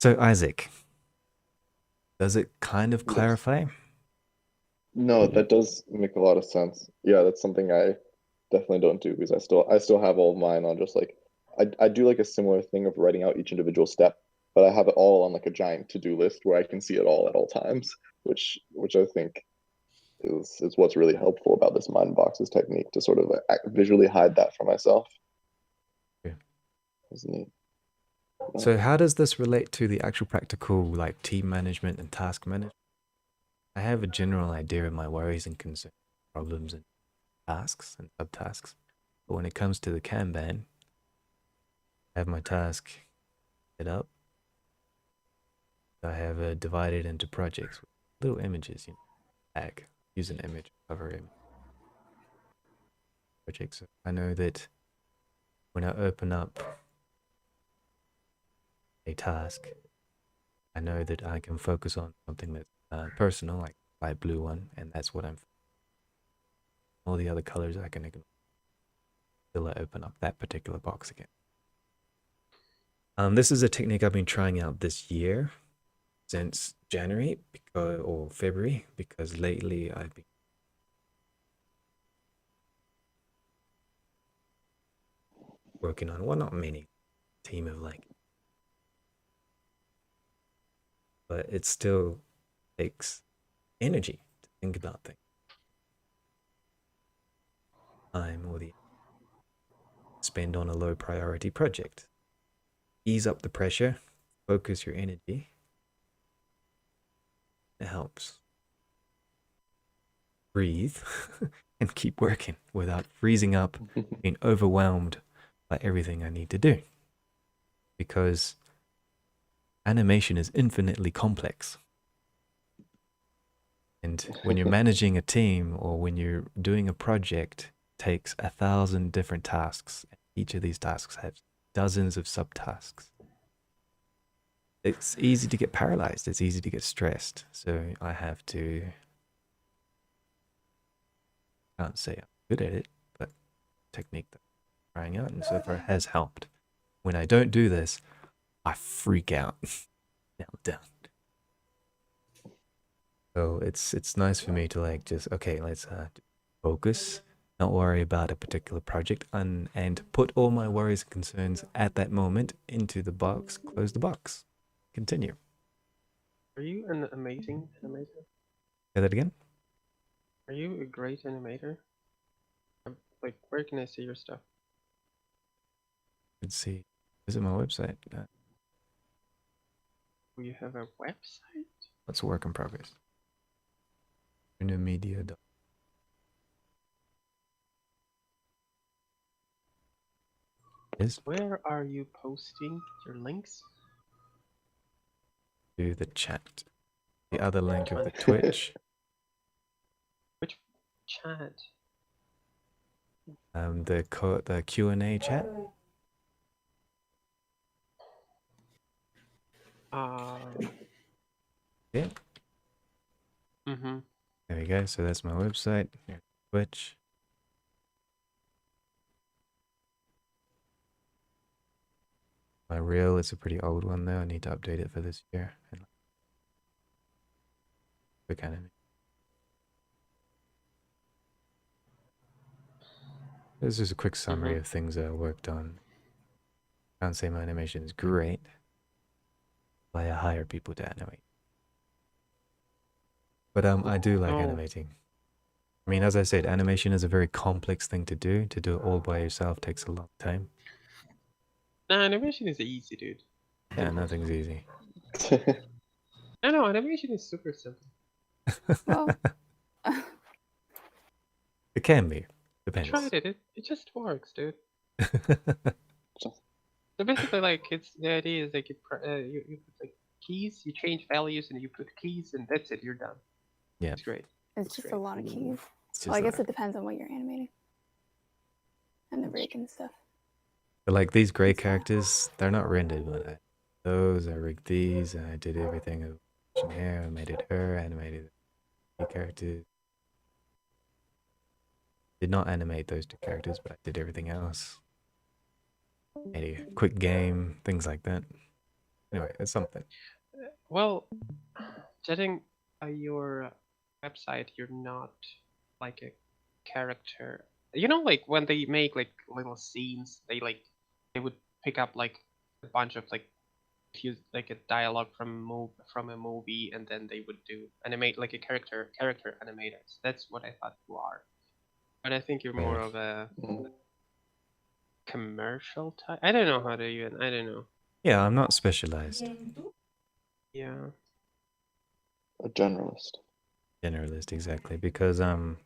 So Isaac, does it kind of Yes. clarify? No, that does make a lot of sense. Yeah, that's something I definitely don't do because I still have all of mine on just like I do like a similar thing of writing out each individual step, but I have it all on like a giant to-do list where I can see it all at all times, which I think is what's really helpful about this mind boxes technique to sort of visually hide that from myself. Yeah. It's neat. So how does this relate to the actual practical like team management and task management? I have a general idea of my worries and concerns, problems and tasks and subtasks. But when it comes to the Kanban, I have my task set up. I have divided into projects with little images, tag, use an image, cover image project. So I know that when I open up a task, I know that I can focus on something that's personal, like light blue one, and that's what I'm. All the other colors I can ignore until I open up that particular box again. This is a technique I've been trying out this year since January or February because lately I've been working on, well, not many, team of like, but it still takes energy to think about things, time or the spend on a low priority project. Ease up the pressure, focus your energy. It helps. Breathe and keep working without freezing up, being overwhelmed by everything I need to do. Because animation is infinitely complex. And when you're managing a team or when you're doing a project, it takes 1,000 different tasks. Each of these tasks has dozens of subtasks. It's easy to get paralyzed. It's easy to get stressed. So I have to, can't say I'm good at it, but technique that I'm trying out and so far has helped. When I don't do this, I freak out. Now down. So it's nice for me to like just okay, let's focus, not worry about a particular project, and put all my worries and concerns at that moment into the box. Close the box. Continue. Are you an amazing animator? Say that again. Are you a great animator? Like, where can I see your stuff? Let's see. Visit my website. Do you have a website? What's a work in progress? Media. Is Where are you posting your links? to the chat. The other link of the On Twitch. which chat? The Q&A chat. Yeah. Mm-hmm. There we go. So that's my website. Here's Twitch. My reel is a pretty old one though. I need to update it for this year. Quick anime. This is a quick summary Mm-hmm. of things I worked on. Can't say my animation is great, but I hire people to animate. But I do like Oh, animating. I mean, as I said, animation is a very complex thing to do. To do it all by yourself takes a long time. no, animation is easy, dude. Yeah, Simple. nothing's easy. No, animation is super simple. Well, It can be. I Depends. tried it. It just works, dude. So basically, like, it's the idea is like you put like keys, you change values, and you put keys, and that's it. You're done. Yeah, It's great. it's It's just great. a lot of keys. it's Well, I just guess that. it depends on what you're animating and the rig and stuff. But like these gray And stuff. characters, they're not rendered, but I rigged these, and I did everything. Here, I made it her, animated the characters. Did not animate those two characters, but I did everything else. Made a quick game, things like that. Anyway, it's something. Well, judging by your website, you're not like a character. You know, like when they make like little scenes, they would pick up like a bunch of like if you like a dialogue from a movie, and then they would do animate like a character animators. That's what I thought you are. But I think you're more Right. of a Mm. commercial type. I don't know how to even. I don't know. Yeah, I'm not specialized. Yeah. A generalist. Generalist, exactly, because I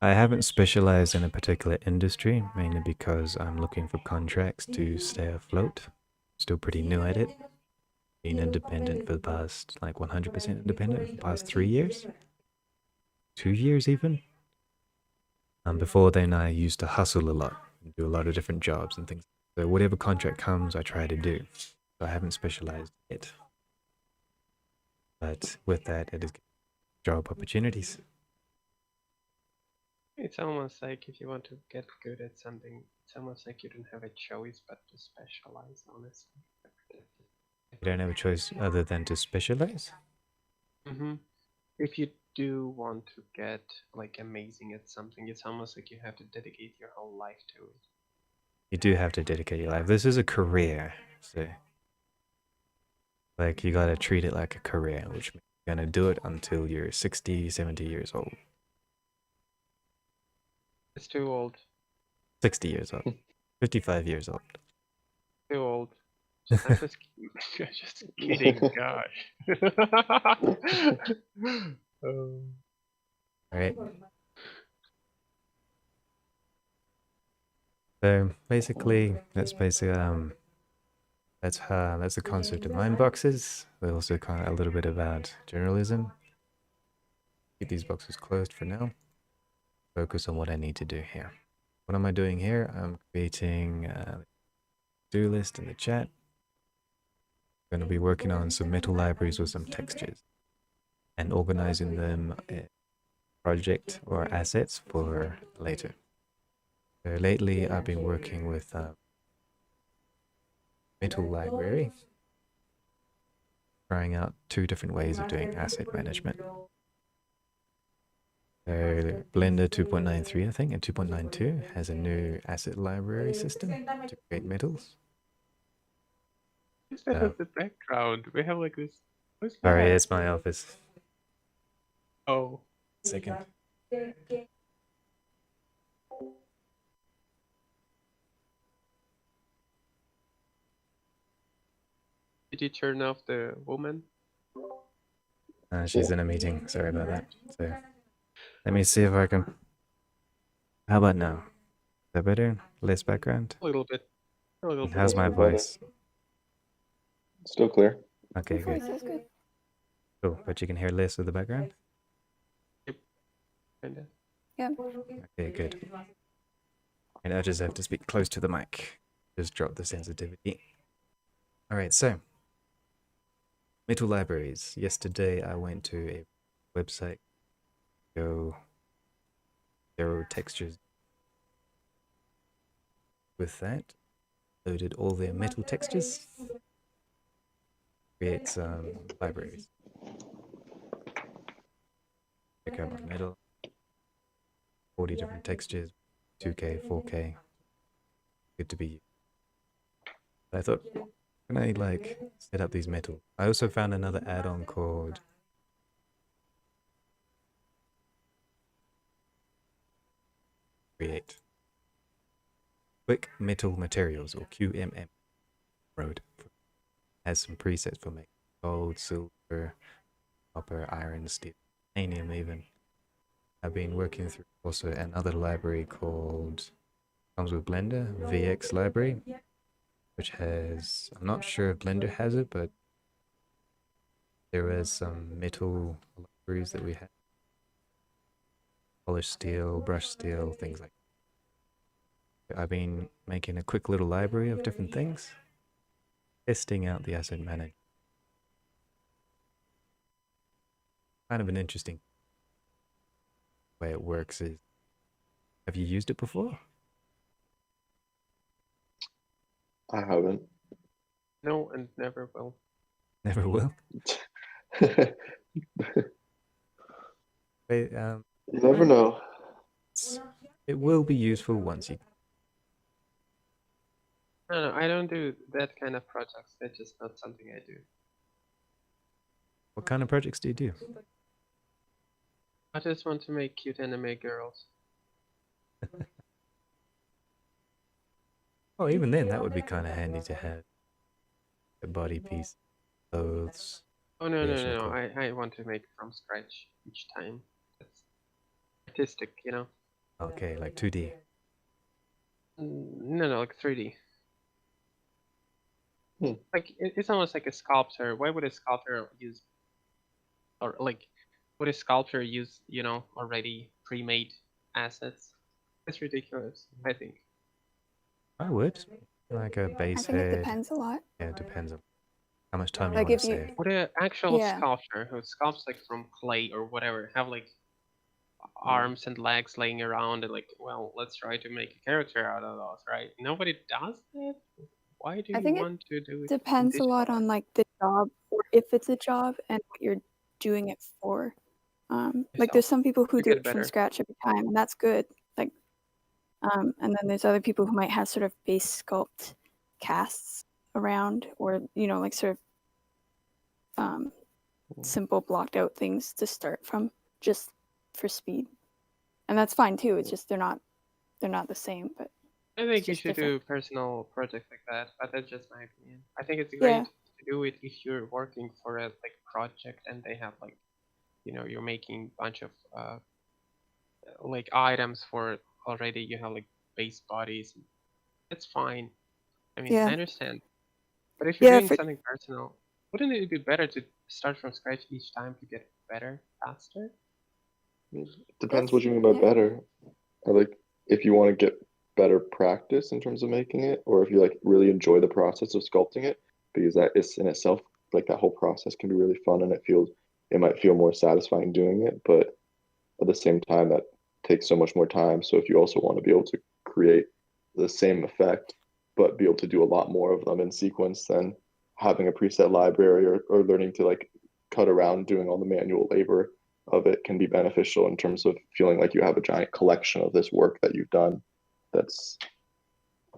haven't specialized in a particular industry, mainly because I'm looking for contracts to stay afloat. Still pretty new at it. Been independent for the past, like 100% independent for the past 3 years, 2 years even. Before then, I used to hustle a lot, and do a lot of different jobs and things. So whatever contract comes, I try to do. So I haven't specialized yet. But with that, it is job opportunities. It's almost like if you want to get good at something, it's almost like you don't have a choice but to specialize, honestly. You don't have a choice other than to specialize. Mm-hmm. If you do want to get like amazing at something, it's almost like you have to dedicate your whole life to it. You do have to dedicate your life. This is a career, so like you gotta treat it like a career, which means you're gonna do it until you're 60, 70 years old. It's too old. 60 years old. 55 years old. Too old. I'm just, just kidding. Gosh. Um, Right? So basically, that's that's the concept of mind boxes. We also kind of a little bit about journalism. Keep these boxes closed for now. Focus on what I need to do here. What am I doing here? I'm creating a to-do list in the chat. I'm going to be working on some metal libraries with some textures and organizing them in project or assets for later. So lately, I've been working with metal library, trying out 2 different ways of doing asset management. So Blender 2.93, I think, and 2.92 has a new asset library system to create metals. what's that So, as the background? We have like this. What's sorry, that? it's my office. Oh. Second. Did you turn off the woman? She's in a meeting. Sorry about that. So let me see if I can. How about now? Is that better? Less background? A little bit. A little bit. How's my voice? Still clear. Okay, Your good. voice is good. Cool. But you can hear less of the background? Kinda. Yeah. Okay, good. And I just have to speak close to the mic. Just drop the sensitivity. All right, so metal libraries. Yesterday I went to a website. Go. There were textures. With that, loaded all their metal textures. Create some libraries. Check out my metal. 40 different textures, 2K, 4K. Good to be used. I thought, can I like set up these metal? I also found another add-on called Create. Quick Metal Materials, or QMM. Road. Has some presets for making gold, silver, copper, iron, steel, titanium even. I've been working through also another library called, comes with Blender, VX library, which has, I'm not sure if Blender has it, but there is some metal libraries that we have. Polished steel, brushed steel, things like that. I've been making a quick little library of different things, testing out the asset manager. Kind of an interesting way it works is, have you used it before? I haven't. No, and never will. Never will. Wait, You never know. it will be useful once you. No, I don't do that kind of projects. That's just not something I do. What kind of projects do you do? I just want to make cute anime girls. Oh, even then, that would be kind of handy to have a body piece, clothes. Oh no, no, Creation no, no. code. I want to make from scratch each time. That's artistic, you know. Okay, like 2D. No, no, like 3D. Hmm. Like it's almost like a sculptor. Why would a sculptor use, or like, would a sculptor use, you know, already pre-made assets? It's ridiculous, I think. I would. Like a I base think it head. depends a lot. Yeah, it depends on how much time you Like want if to you, save. Would an actual Yeah. sculptor who sculpts like from clay or whatever have like arms and legs laying around and like, well, let's try to make a character out of those, right? Nobody does that. Why do I you think it want to do it in depends a digital? lot on like the job, or if it's a job and what you're doing it for. Like Yourself there's some people who to do get it from better. scratch every time, and that's good. Like, and then there's other people who might have sort of base sculpt casts around, or you know, like sort of simple blocked out things to start from, just for speed, and that's fine too. It's just they're not the same, but I think you just should different. do personal projects like that, but that's just my opinion. I think it's Yeah. great to do it if you're working for a like project and they have like, you know, you're making a bunch of like items for already. You have like base bodies. That's fine. I mean, Yeah. I understand. But if you're Yeah, doing for something personal, wouldn't it be better to start from scratch each time to get better faster? Depends what you mean by yeah. better. Or like if you want to get better practice in terms of making it, or if you like really enjoy the process of sculpting it, because that is in itself like that whole process can be really fun and it might feel more satisfying doing it, but at the same time that takes so much more time. So if you also want to be able to create the same effect, but be able to do a lot more of them in sequence, then having a preset library or learning to like cut around doing all the manual labor of it can be beneficial in terms of feeling like you have a giant collection of this work that you've done. That's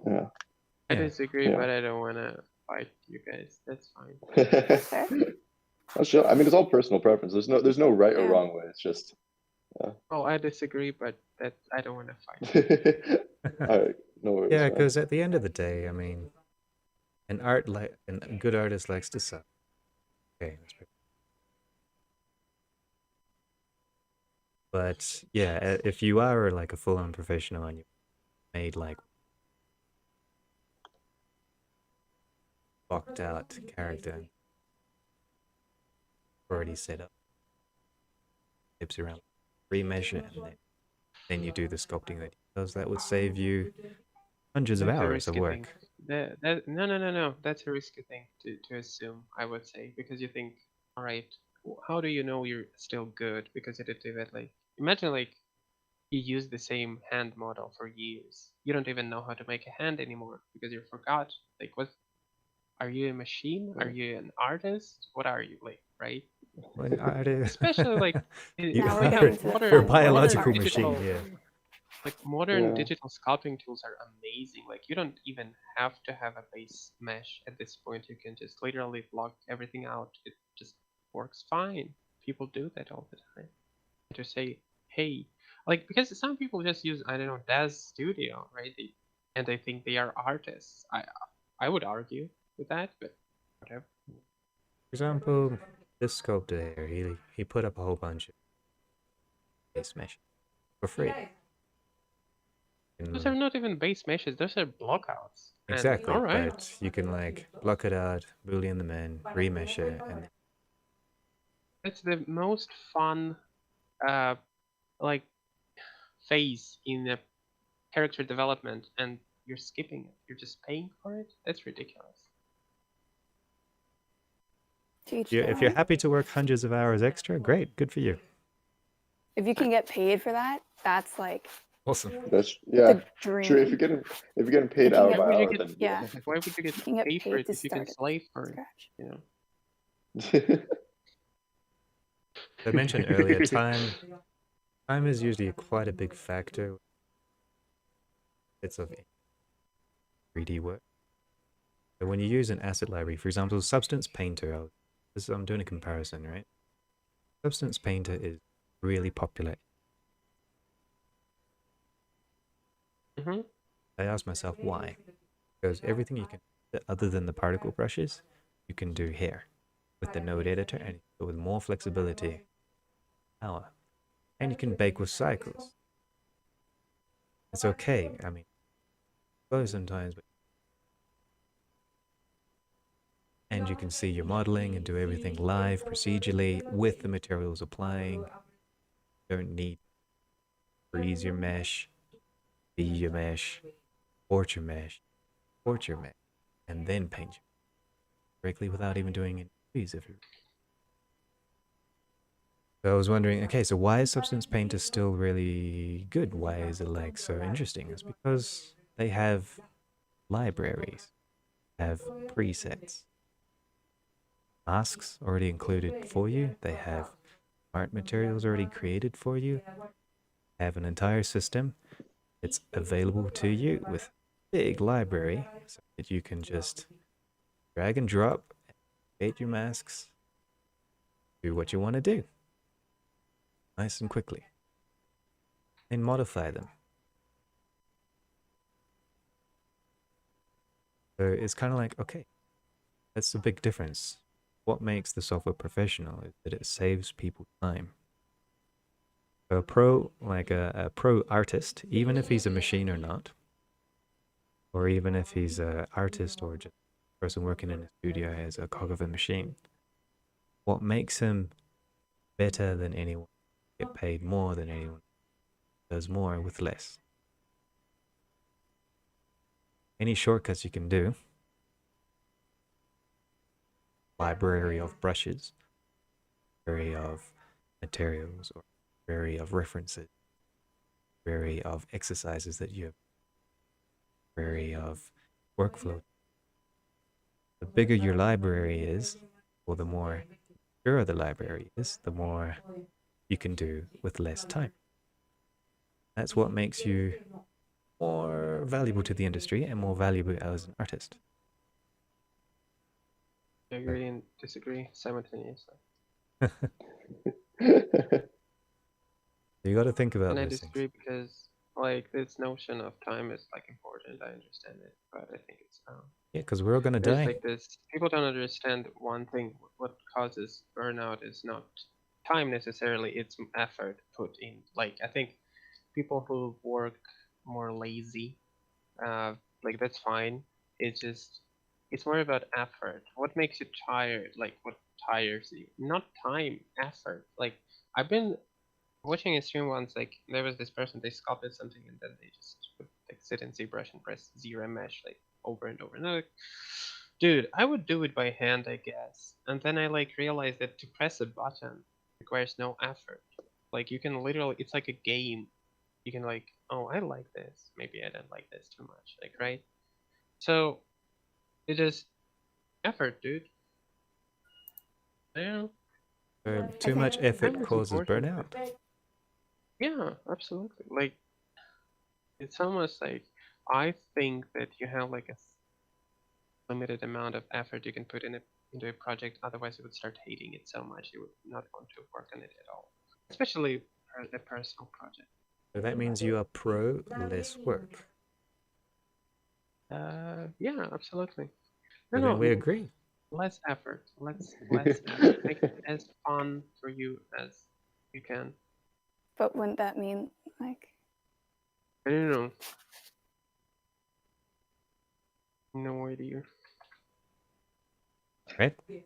yeah. I Yeah. disagree, Yeah. but I don't want to fight you guys. That's fine. Fair. I mean, it's all personal preference. There's no right or Yeah. wrong way. It's just Oh, I disagree, but that I don't want to fight. all right, no worries, Yeah, man. because at the end of the day, I mean, a good artist likes to suck. Okay, that's pretty. But yeah, if you are like a full-on professional and you made like blocked out character already set up, tips around remeasure, and then you do the sculpting that does, that would save you hundreds of That's a hours of risky thing. work. No. That's a risky thing to assume, I would say, because you think, all right, how do you know you're still good because you did do it? Like, imagine like you use the same hand model for years. You don't even know how to make a hand anymore because you forgot. Like, what? Are you a machine? Are you an artist? What are you like, right? When artist, Especially like Now we're we getting have into the you're a fun biological part. machine, yeah. like modern Yeah. digital sculpting tools are amazing. Like you don't even have to have a base mesh at this point. You can just literally block everything out. It just works fine. People do that all the time. To say, hey, like because some people just use I don't know DAZ Studio, right? And they think they are artists. I would argue with that, but whatever. For example, this sculptor here, he put up a whole bunch of base mesh for free. Those are not even base meshes. Those are blockouts. And, Exactly, all right. but you can like block it out, boolean them in, remesh it, and It's the most fun like phase in a character development, and you're skipping it. You're just paying for it. That's ridiculous. To each if their you're own. happy to work hundreds of hours extra, great, good for you. If you can get paid for that, that's like Awesome. That's yeah. The dream. True. If you're getting paid Looking hour at- by Why would you hour, get- then yeah. Why would you get You can get paid for paid it to if you can start it slave for it? scratch. You know. I mentioned earlier, time is usually quite a big factor. It's of 3D work. So when you use an asset library, for example, Substance Painter, I'm doing a comparison, right? Substance Painter is really popular. Mm-hmm. I asked myself why. Because everything you can, other than the particle brushes, you can do here with the node editor and with more flexibility, power. And you can bake with cycles. It's okay. I mean, slow sometimes, but and you can see your modeling and do everything live procedurally with the materials applying. You don't need to freeze your mesh, be your mesh, port your mesh, and then paint directly without even doing any freeze. So I was wondering, okay, so why is Substance Painter still really good? Why is it like so interesting? It's because they have libraries, have presets, masks already included for you. They have art materials already created for you. Have an entire system. It's available to you with big library so that you can just drag and drop, create your masks, do what you want to do, nice and quickly, and modify them. So it's kind of like, okay, that's the big difference. What makes the software professional is that it saves people time. A pro, like a pro artist, even if he's a machine or not, or even if he's an artist or just a person working in a studio as a cog of a machine, what makes him better than anyone, get paid more than anyone, does more with less. Any shortcuts you can do, library of brushes, library of materials, or library of references, library of exercises that you have, library of workflow. The bigger your library is, or the more pure the library is, the more you can do with less time. That's what makes you more valuable to the industry and more valuable as an artist. Agree and disagree simultaneously. You got to think about And I those disagree things. because like this notion of time is like important. I understand it, but I think it's Yeah, because we're all gonna there's die. like this. People don't understand one thing. What causes burnout is not time necessarily. It's effort put in. Like I think people who work more lazy, like that's fine. It's just it's more about effort. What makes you tired? Like what tires you? Not time, effort. Like I've been watching a stream once, like there was this person, they sculpted something and then they just would like sit in ZBrush and press zero mesh like over and over. And I'm like, dude, I would do it by hand, I guess. And then I like realized that to press a button requires no effort. Like you can literally, it's like a game. You can like, oh, I like this. Maybe I don't like this too much. Like, right? So it is effort, dude. Yeah. Too much Time effort is causes important. burnout. Yeah, absolutely. Like it's almost like I think that you have like a limited amount of effort you can put into a project. Otherwise, you would start hating it so much you would not want to work on it at all. Especially a personal project. So that means you are pro less work. Yeah, absolutely. So No, then we no, agree. less effort. Less effort. Make it as fun for you as you can. But wouldn't that mean like I don't know. No idea. Right? Okay,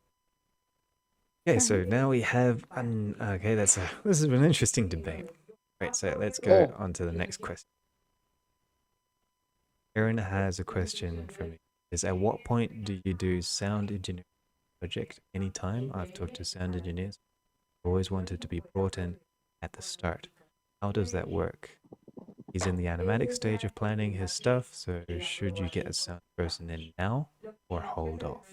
Sure. so now we have okay, this is an interesting debate. Right, so let's go on to the next question. Erin has a question for me. Is at what point do you do sound engineering project? Anytime I've talked to sound engineers, always wanted to be brought in at the start. How does that work? He's in the animatic stage of planning his stuff, so should you get a sound person in now or hold off?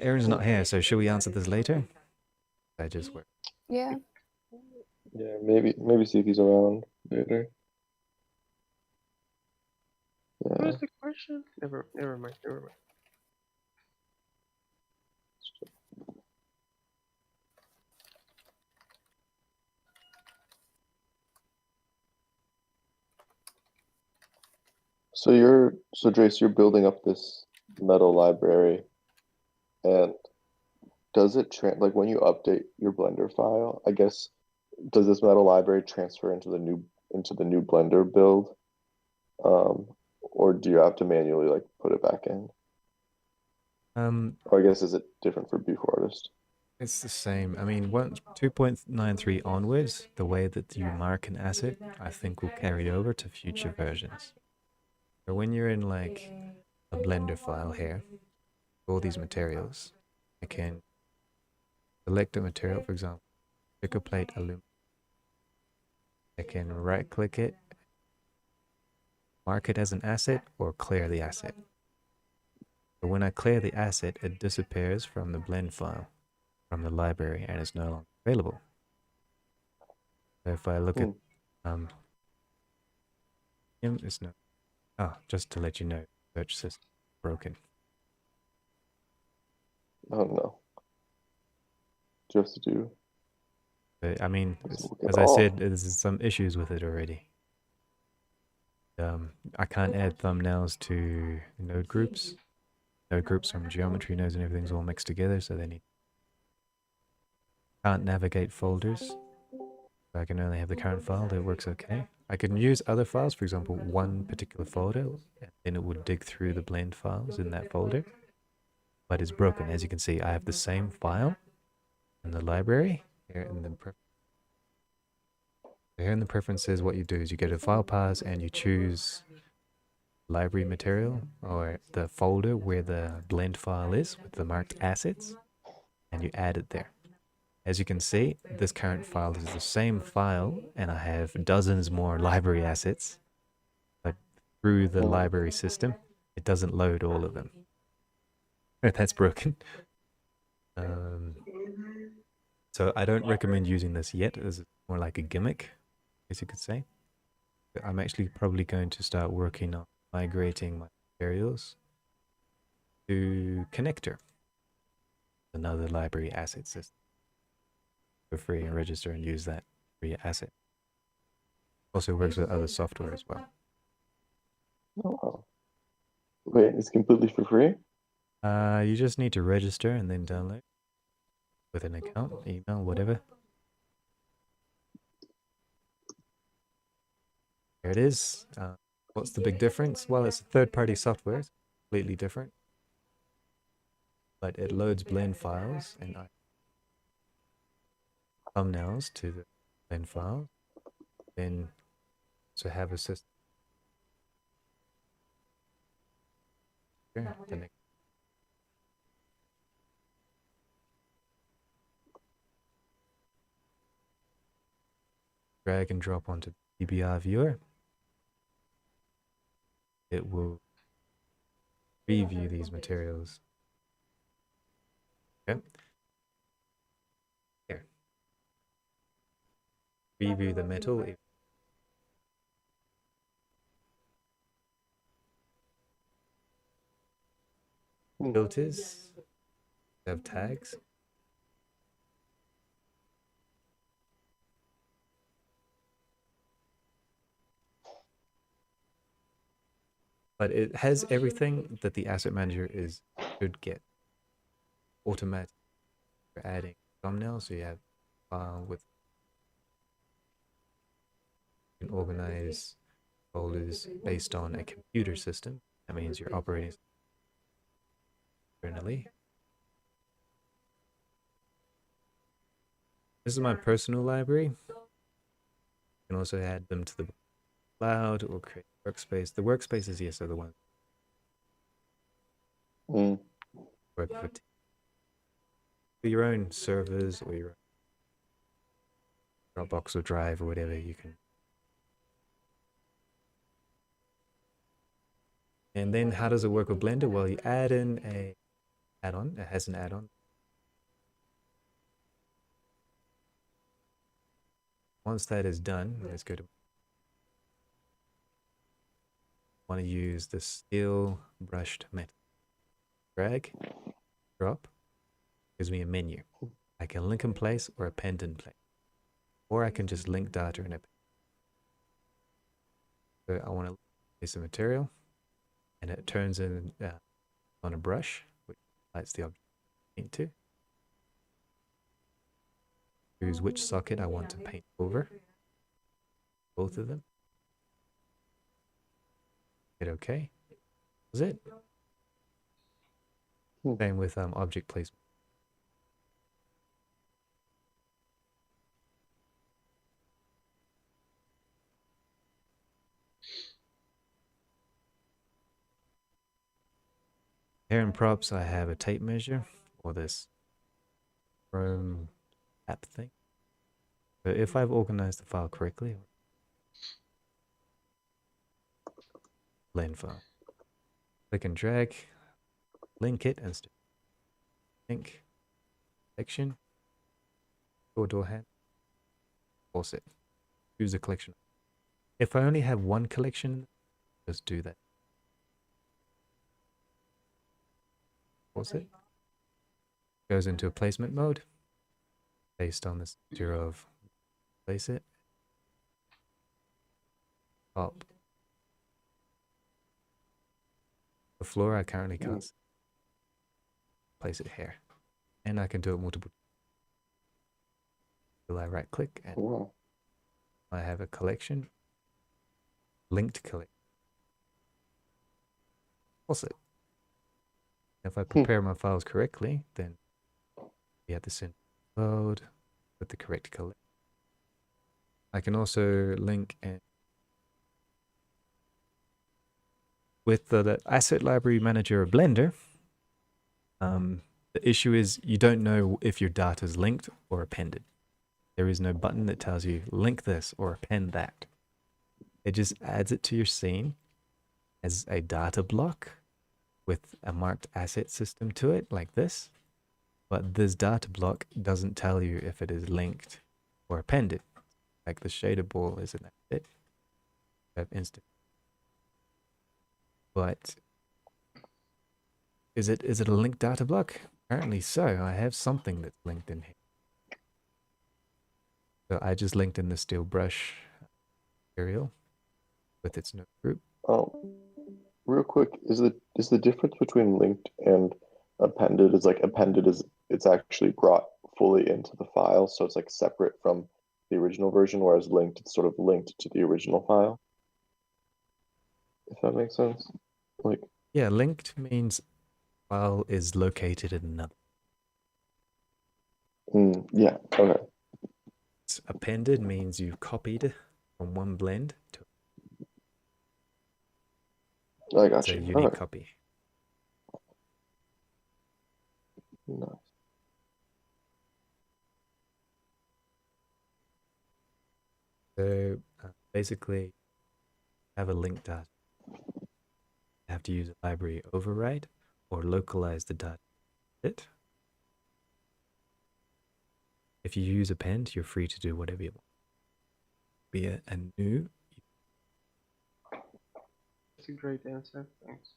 Aaron's not here, so should we answer this later? I just work. Yeah. Yeah, maybe see if he's around later. What Yeah. was the question? Never mind. So Drace, you're building up this metal library, and does it like when you update your Blender file, I guess, does this metal library transfer into the new Blender build? Or do you have to manually like put it back in? Or I guess is it different for Buford Artist? It's the same. I mean, 2.93 onwards, the way that you mark an asset, I think will carry over to future versions. So when you're in like a Blender file here, all these materials, I can select a material, for example, pick a plate aluminum. I can right click it, mark it as an asset, or clear the asset. But when I clear the asset, it disappears from the blend file, from the library, and it's no longer available. So if I look at it's no. Oh, just to let you know, search system broken. Oh no. Just to do. But, I mean, Doesn't look at as I all. said, there's some issues with it already. I can't add thumbnails to node groups. Node groups from geometry nodes and everything's all mixed together, so they can't navigate folders. So I can only have the current file. That works okay. I can use other files, for example, one particular folder, and then it would dig through the blend files in that folder. But it's broken. As you can see, I have the same file in the library. Here in the preferences, what you do is you go to file paths and you choose library material or the folder where the blend file is with the marked assets, and you add it there. As you can see, this current file is the same file, and I have dozens more library assets, but through the library system, it doesn't load all of them. That's broken. So I don't recommend using this yet, as it's more like a gimmick, as you could say. But I'm actually probably going to start working on migrating my materials to Connector, another library asset system, for free, and register and use that free asset. Also works with other software as well. Oh wow. Wait, it's completely for free? You just need to register and then download with an account, email, whatever. There it is. What's the big difference? Well, it's a third-party software. It's completely different. But it loads blend files and thumbnails to the blend files. Then to have a system. The next. Drag and drop onto the DBR viewer. It will preview these materials. Okay. Here. Preview the metal. Filters. Have tags. But it has everything that the asset manager should get. Automatic for adding thumbnails, so you have a file with, you can organize folders based on a computer system. That means you're operating internally. This is my personal library. You can also add them to the cloud or create a workspace. The workspaces, yes, are the ones work for your own servers or your own. Dropbox or Drive or whatever you can. And then how does it work with Blender? Well, you add in a add-on. It has an add-on. Once that is done, let's go to. Want to use the steel brushed metal. Drag, drop, gives me a menu. I can link in place or append in place, or I can just link data and append. So I want to place the material, and it turns in on a brush, which lights the object paint to. Choose which socket I want to paint over. Both of them. Hit OK. That's it. Same with object placement. Here in props, I have a tape measure or this Chrome app thing. So if I've organized the file correctly, blend file, click and drag, link it and link section, door hand, force it, choose a collection. If I only have one collection, just do that. Force it. Goes into a placement mode based on this material of place it. Top. The floor I currently can't place it here. And I can do it multiple times. I right click and I have a collection. Linked collection. Pause it. If I prepare my files correctly, then we have the send load with the correct collection. I can also link and with the asset library manager of Blender. The issue is you don't know if your data is linked or appended. There is no button that tells you link this or append that. It just adds it to your scene as a data block with a marked asset system to it like this. But this data block doesn't tell you if it is linked or appended. Like the shader ball is an asset. I have instant. But is it a linked data block? Apparently so. I have something that's linked in here. So I just linked in the steel brush material with its node group. Real quick, is the difference between linked and appended is like appended is it's actually brought fully into the file, so it's like separate from the original version, whereas linked it's sort of linked to the original file. If that makes sense. Like yeah, linked means file is located in another. Yeah, okay. Appended means you copied from one blend to I got you. a unique copy. Nice. So basically, have a linked data. You have to use a library override or localize the data. If you use append, you're free to do whatever you want. Be a new. That's a great answer. Thanks.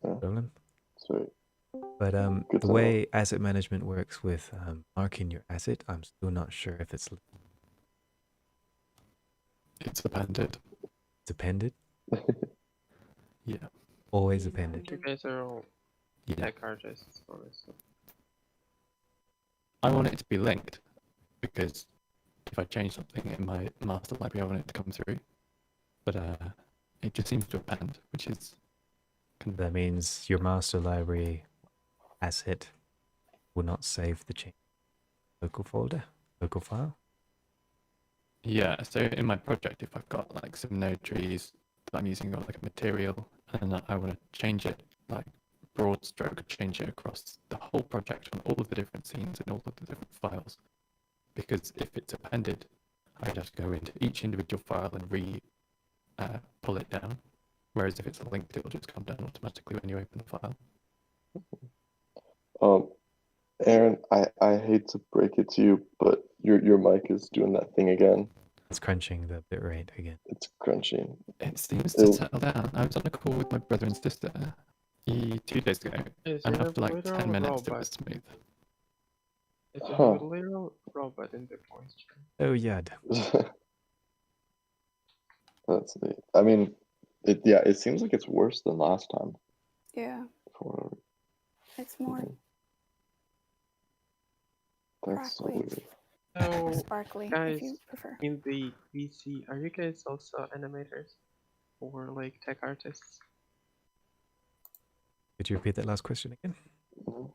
Problem. Sweet. But the way asset management works with marking your asset, I'm still not sure if it's appended. It's appended. Yeah. Always appended. You guys are all tech artists, honestly. I want it to be linked because if I change something in my master library, I want it to come through. But it just seems to append, which is. That means your master library asset will not save the change. Local folder, local file. Yeah, so in my project, if I've got like some node trees that I'm using or like a material and I want to change it like broad stroke change it across the whole project on all of the different scenes and all of the different files. Because if it's appended, I'd have to go into each individual file and pull it down. Whereas if it's linked, it'll just come down automatically when you open the file. Aaron, I hate to break it to you, but your mic is doing that thing again. It's crunching the bitrate again. It's crunching. It seems to settle down. I was on a call with my brother and sister 2 days ago, Is and it a after like literal 10 minutes, it robot? was smooth. It's a Huh. literal robot in the voice chat. Oh yeah. That's neat. I mean, it seems like it's worse than last time. Yeah, For it's more that's so Broccoli. weird. So, sparkly guys, if you prefer. in the VC, are you guys also animators or like tech artists? Could you repeat that last question again? Mhm.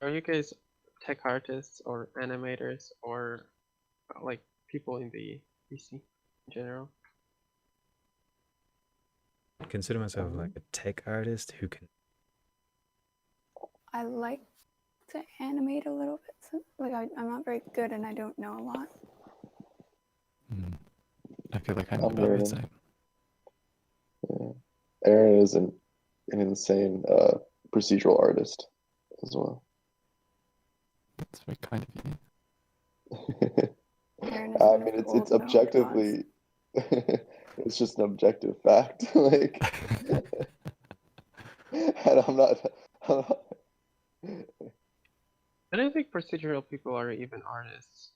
Are you guys tech artists or animators or like people in the VC in general? I consider myself like a tech artist who can. I like to animate a little bit. So, like I'm not very good and I don't know a lot. I feel like I'm I'm about the learning. same. Yeah. Aaron is an insane procedural artist as well. That's very kind of you. Aaron is I one of mean, the it's old gnome objectively, it's just an objective fact. Like, and I'm not. I don't think procedural people are even artists.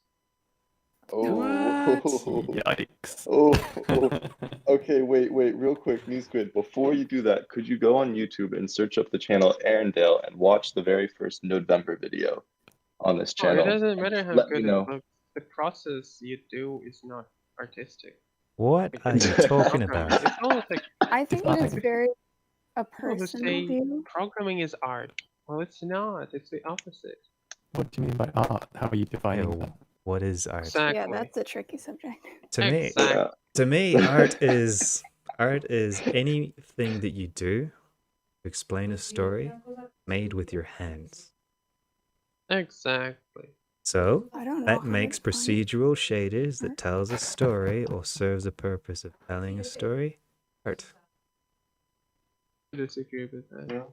Oh, Yikes. oh, okay, wait, real quick, News Squid, before you do that, could you go on YouTube and search up the channel Erindale and watch the very first November video on this Oh, channel? it doesn't and matter just how let me good it know. looks. The process you do is not artistic. What Like, are it's you just talking programming. about? It's almost like I think it is Define. very a people who personal say view. programming is art. Well, it's not. It's the opposite. What do you mean by art? How are you defining Yeah, that? what is art? Exactly. Yeah, that's a tricky subject. Exactly. Yeah. To me, art is anything that you do to explain a story made with your hands. Exactly. So I don't know that how to makes define it. procedural shaders that tells a story or serves a purpose of telling a story art. I disagree with that.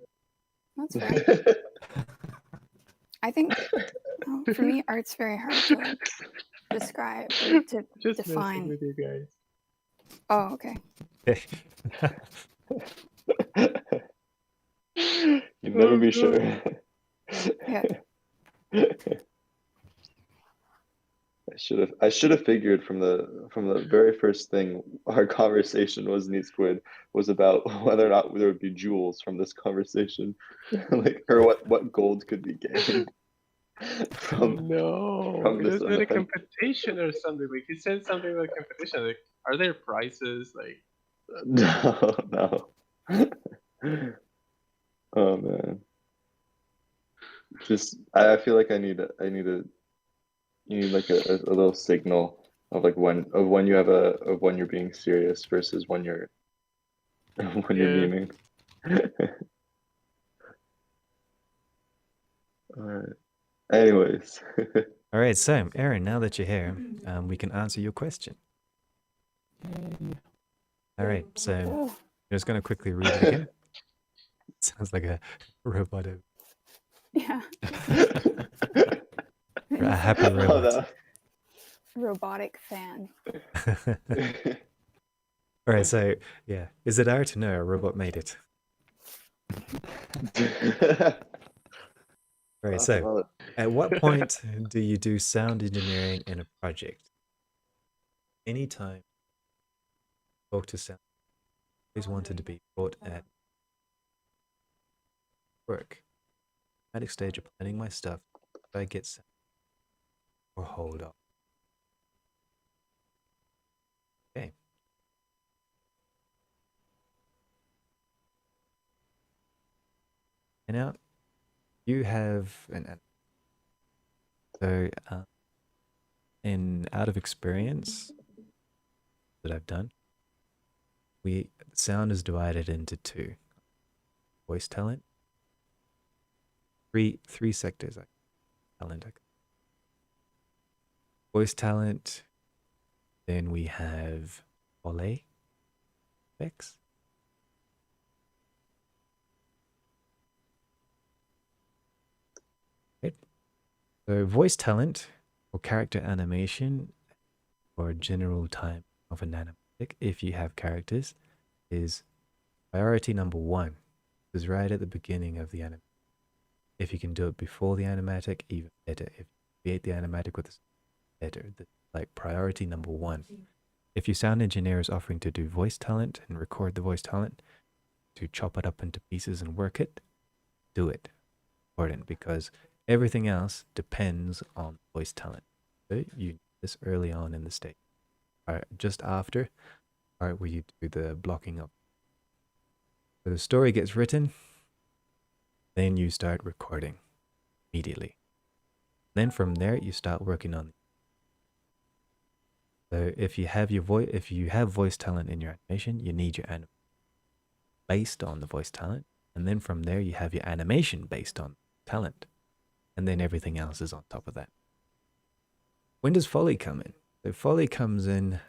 That's fair. I think for me, art's very hard to describe or to Just messing define. with you guys. Oh, okay. You'd never be sure. Yeah. I should have figured from the very first thing our conversation was, Neat Squid, was about whether or not there would be jewels from this conversation. Like, or what gold could be gained from No, we this just did a event. competition or something. Like he said something like competition. Like, are there prizes? Like, No. Oh man. Just I feel like you need like a little signal of like when you're being serious versus when you're when you're yeah. memeing. All right. Anyways. All right, so Aaron, now that you're here, we can answer your question. All right, so I'm just going to quickly read it again. Sounds like a robot. Yeah. A happy Oh, robot. Robotic fan. All right, so yeah, is it art? No, a robot made it. All right, so at what point do you do sound engineering in a project? Anytime you talk to sound, I always wanted to be brought at work. At a stage of planning my stuff, I get sound or hold off. Okay. And now you have an so in out of experience that I've done, sound is divided into two: voice talent three sectors. Talent, voice talent. Then we have Foley effects. Right. So voice talent or character animation or general time of an animatic, if you have characters, is priority number 1. This is right at the beginning of the animatic. If you can do it before the animatic, even better. If you create the animatic with this, better. Like priority number 1. If your sound engineer is offering to do voice talent and record the voice talent, to chop it up into pieces and work it, do it. Important, because everything else depends on voice talent. So you do this early on in the stage. Just after, where you do the blocking up. So the story gets written, then you start recording immediately. Then from there you start working on. So if you have voice talent in your animation, you need your animation based on the voice talent, and then from there you have your animation based on talent, and then everything else is on top of that. When does Foley come in? So Foley comes in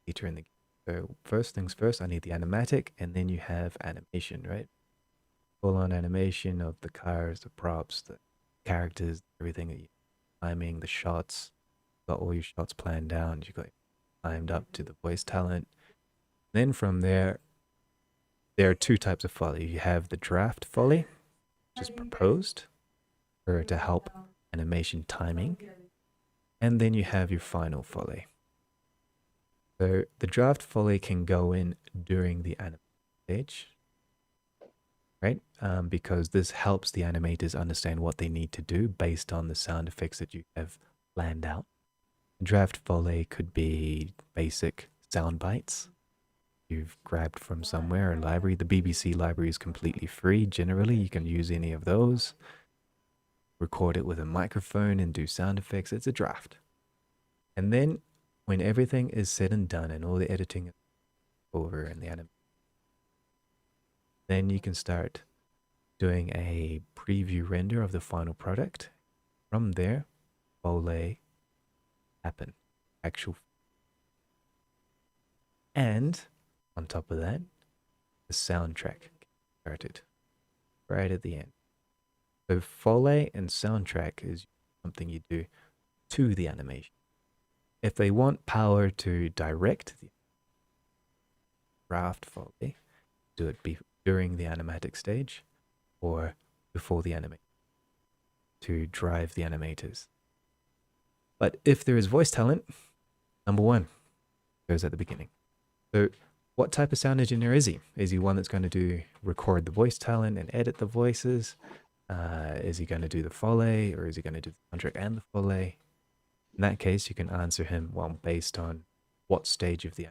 later in the game. So first things first, I need the animatic, and then you have animation, right? Full-on animation of the cars, the props, the characters, everything that you timing, the shots, got all your shots planned down, you got timed up to the voice talent. Then from there are 2 types of Foley. You have the draft Foley, which is proposed to help animation timing, and then you have your final Foley. So the draft Foley can go in during the animation stage, right? Because this helps the animators understand what they need to do based on the sound effects that you have planned out. Draft Foley could be basic sound bites you've grabbed from somewhere, a library. The BBC library is completely free. Generally, you can use any of those. Record it with a microphone and do sound effects. It's a draft. And then when everything is said and done and all the editing is over and the animation, then you can start doing a preview render of the final product. From there, Foley happen, actual. And on top of that, the soundtrack started right at the end. So Foley and soundtrack is something you do to the animation. If they want power to direct the draft Foley, do it during the animatic stage or before the animation to drive the animators. But if there is voice talent, number 1 goes at the beginning. So what type of sound engineer is he? Is he one that's going to record the voice talent and edit the voices? Is he going to do the Foley, or is he going to do the soundtrack and the Foley? In that case, you can answer him, well, based on what stage of the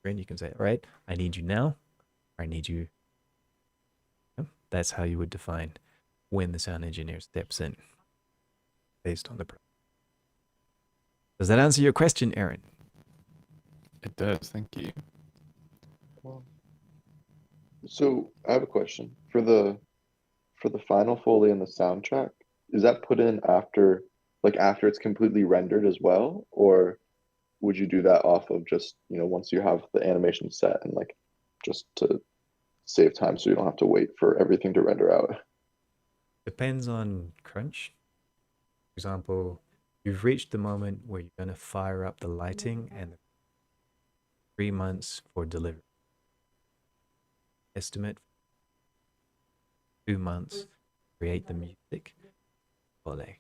animation. You can say, all right, I need you now, or I need you. That's how you would define when the sound engineer steps in, based on the project. Does that answer your question, Aaron? It does, thank you. So I have a question for the final Foley and the soundtrack. Is that put in after it's completely rendered as well, or would you do that off of just once you have the animation set and just to save time so you don't have to wait for everything to render out? Depends on crunch. For example, you've reached the moment where you're going to fire up the lighting and 3 months for delivery. Estimate 2 months, create the music. Foley.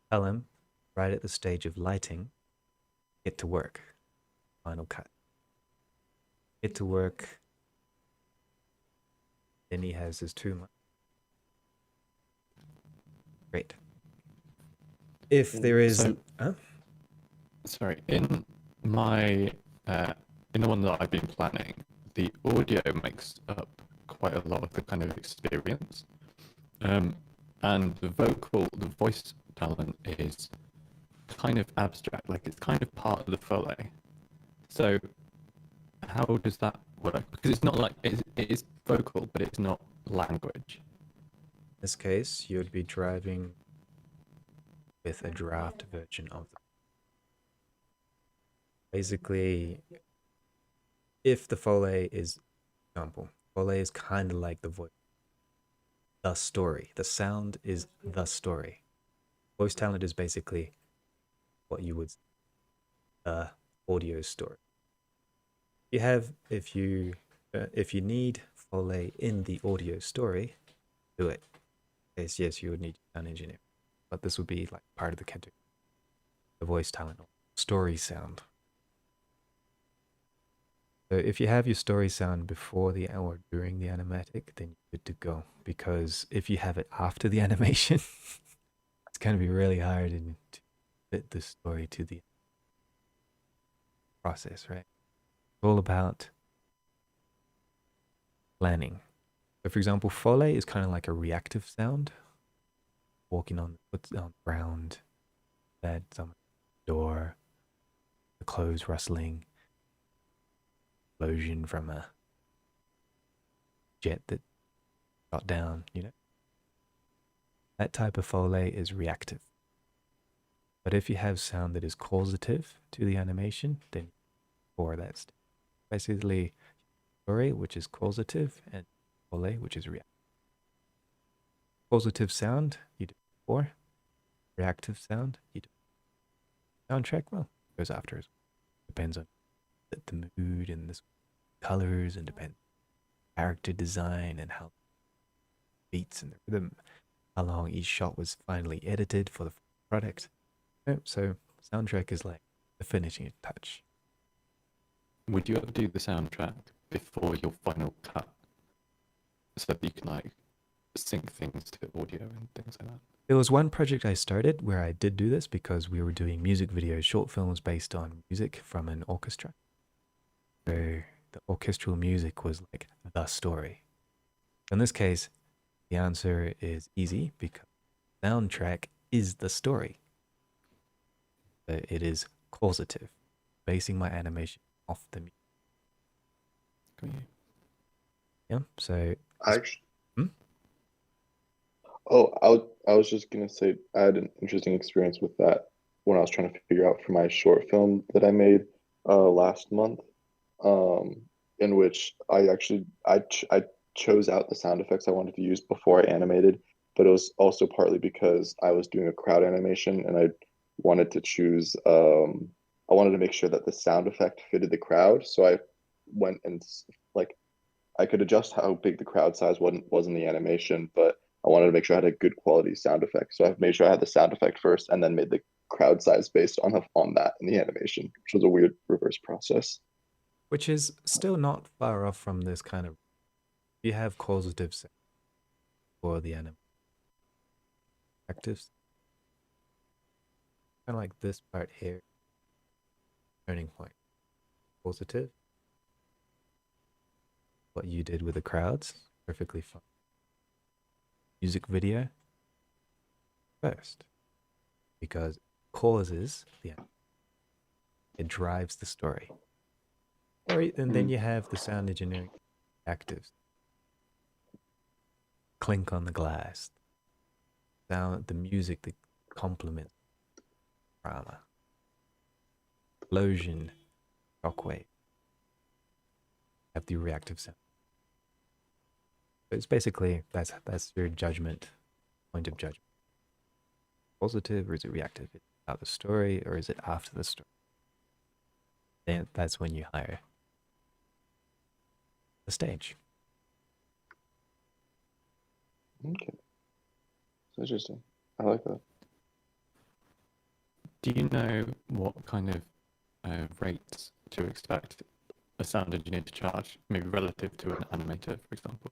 Tell him right at the stage of lighting, get to work. Final cut. Get to work. Then he has his 2 months. Great. If there is... So, sorry, in my... in the one that I've been planning, the audio makes up quite a lot of the kind of experience. And the voice talent is kind of abstract, it's kind of part of the Foley. So how does that work? Because it's not it is vocal, but it's not language. this case, you'd be driving with a draft version of the. Basically, if the Foley is, for example, Foley is kind of like the voice, the story. The sound is the story. Voice talent is basically what you would the audio story. If you need Foley in the audio story, do it. Yes, you would need sound engineer, but this would be like part of the category, the voice talent, story sound. So if you have your story sound before the or during the animatic, then you're good to go. Because if you have it after the animation, it's going to be really hard to fit the story to the process, right? It's all about planning. So for example, Foley is kind of like a reactive sound. Walking on the ground, bed, some door, the clothes rustling, explosion from a jet that shot down, That type of Foley is reactive. But if you have sound that is causative to the animation, then for that's basically story, which is causative, and Foley, which is reactive. Causative sound, you do before. Reactive sound, you do. Soundtrack, well, goes after as well. Depends on the mood and the colors, and depends on character design and how beats and the rhythm, how long each shot was finally edited for the product. So soundtrack is like the finishing touch. Would you ever do the soundtrack before your final cut, so that you can like sync things to audio and things like that? There was one project I started where I did do this because we were doing music videos, short films based on music from an orchestra. So the orchestral music was like the story. In this case, the answer is easy because soundtrack is the story. It is causative, basing my animation off the music. Yeah, so Actually, Hmm? oh, I was just gonna say I had an interesting experience with that when I was trying to figure out for my short film that I made last month, in which I chose out the sound effects I wanted to use before I animated, but it was also partly because I was doing a crowd animation and I wanted to choose I wanted to make sure that the sound effect fitted the crowd, so I went and like I could adjust how big the crowd size was in the animation, but I wanted to make sure I had a good quality sound effect. So I made sure I had the sound effect first, and then made the crowd size based on that in the animation, which was a weird reverse process. which is still not far off from this kind of. You have causative sound for the animal actives, kind of like this part here, turning point. Causative. What you did with the crowds, perfectly fine. Music video first, because it causes it drives the story. And then you have the sound engineering actives. Clink on the glass. Sound, the music that complements drama. Explosion, shockwave. Have the reactive sound. So it's basically that's your judgment, point of judgment. Positive or is it reactive? Is it about the story or is it after the story? Then that's when you hire the stage. Okay, it's interesting. I like that. Do you know what kind of rates to expect a sound engineer to charge, maybe relative to an animator, for example?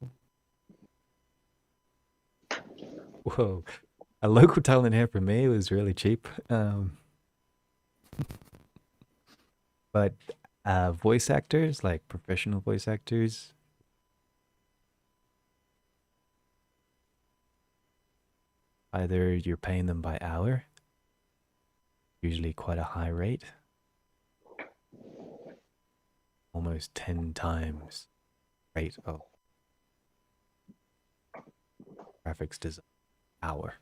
Whoa, a local talent here for me was really cheap. But voice actors, like professional voice actors, either you're paying them by hour, usually quite a high rate, almost 10 times rate of graphics design hour.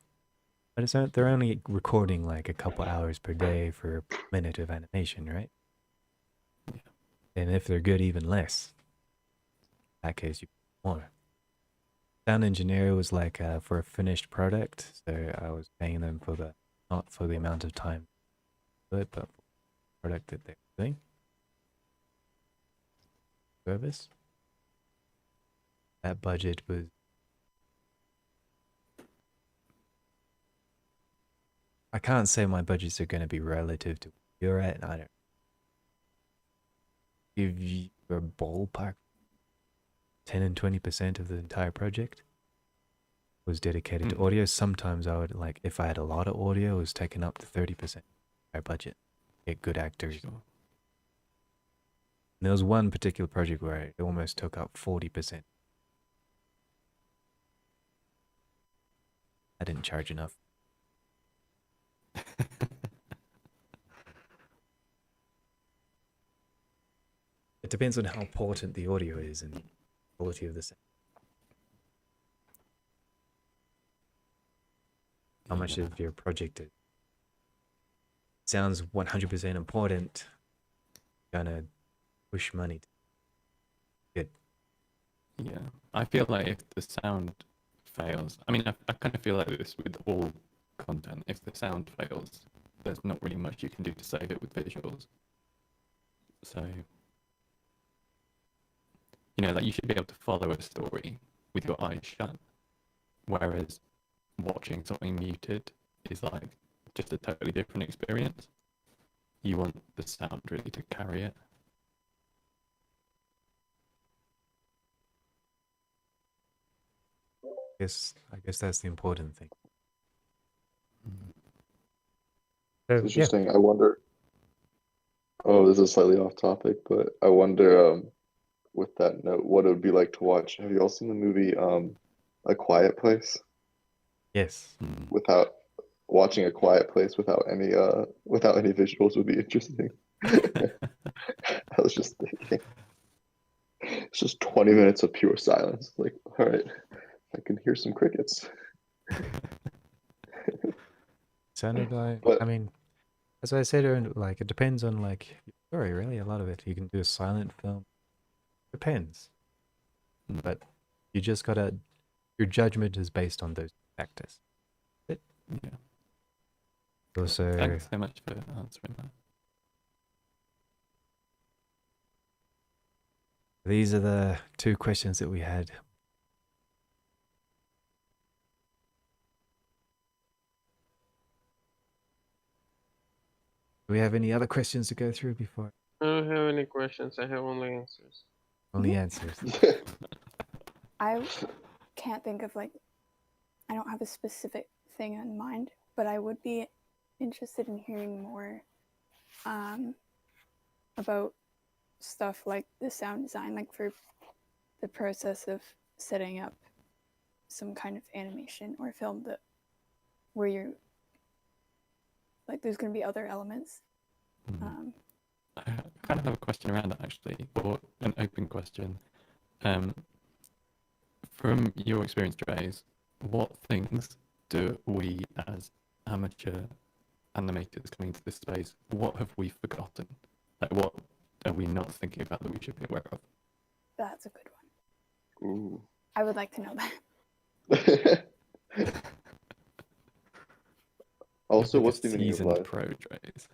But they're only recording like a couple hours per day for a minute of animation, right? Yeah. And if they're good, even less. In that case, you pay more. Sound engineer was like for a finished product, so I was paying them for the not for the amount of time, but for the product that they're doing. Service. That budget was I can't say my budgets are going to be relative to what you're at. I don't give you a ballpark. 10 and 20% of the entire project was dedicated to audio. Sometimes I would like if I had a lot of audio, it was taken up to 30% of our budget. Get good actors. Sure. And there was one particular project where it almost took up 40%. I didn't charge enough. It depends on how important the audio is and quality of the sound. How much of your project is. Sounds 100% important. Gonna push money. Good. Yeah, I feel like if the sound fails, I mean, I kind of feel like this with all content. If the sound fails, there's not really much you can do to save it with visuals. So, you know, like you should be able to follow a story with your eyes shut, whereas watching something muted is like just a totally different experience. You want the sound really to carry it. I guess that's the important thing. It's So, interesting. I wonder. Oh, this is slightly off topic, but I wonder, with that note, what it would be like to watch. Have you all seen the movie, A Quiet Place? yes. Without watching A Quiet Place without any visuals would be interesting. I was just thinking, it's just 20 minutes of pure silence. Like, all right, I can hear some crickets. Sounded like, But I mean, as I said, like, it depends on, like, your story, really. A lot of it. You can do a silent film. Depends. But you just gotta, your judgment is based on those factors. But Yeah. also, Thanks so much for answering that. these are the two questions that we had. Do we have any other questions to go through before? I don't have any questions. I have only answers. Only answers. I can't think of like, I don't have a specific thing in mind, but I would be interested in hearing more about stuff like the sound design, like for the process of setting up some kind of animation or film that where you're like there's going to be other elements. I kind of have a question around that actually, or an open question. From your experience, Trace, what things do we as amateur animators coming to this space, what have we forgotten? Like, what are we not thinking about that we should be aware of? That's a good one. Ooh. I would like to know that. Also, Like a what's the meaning of seasoned life? pro, Trace?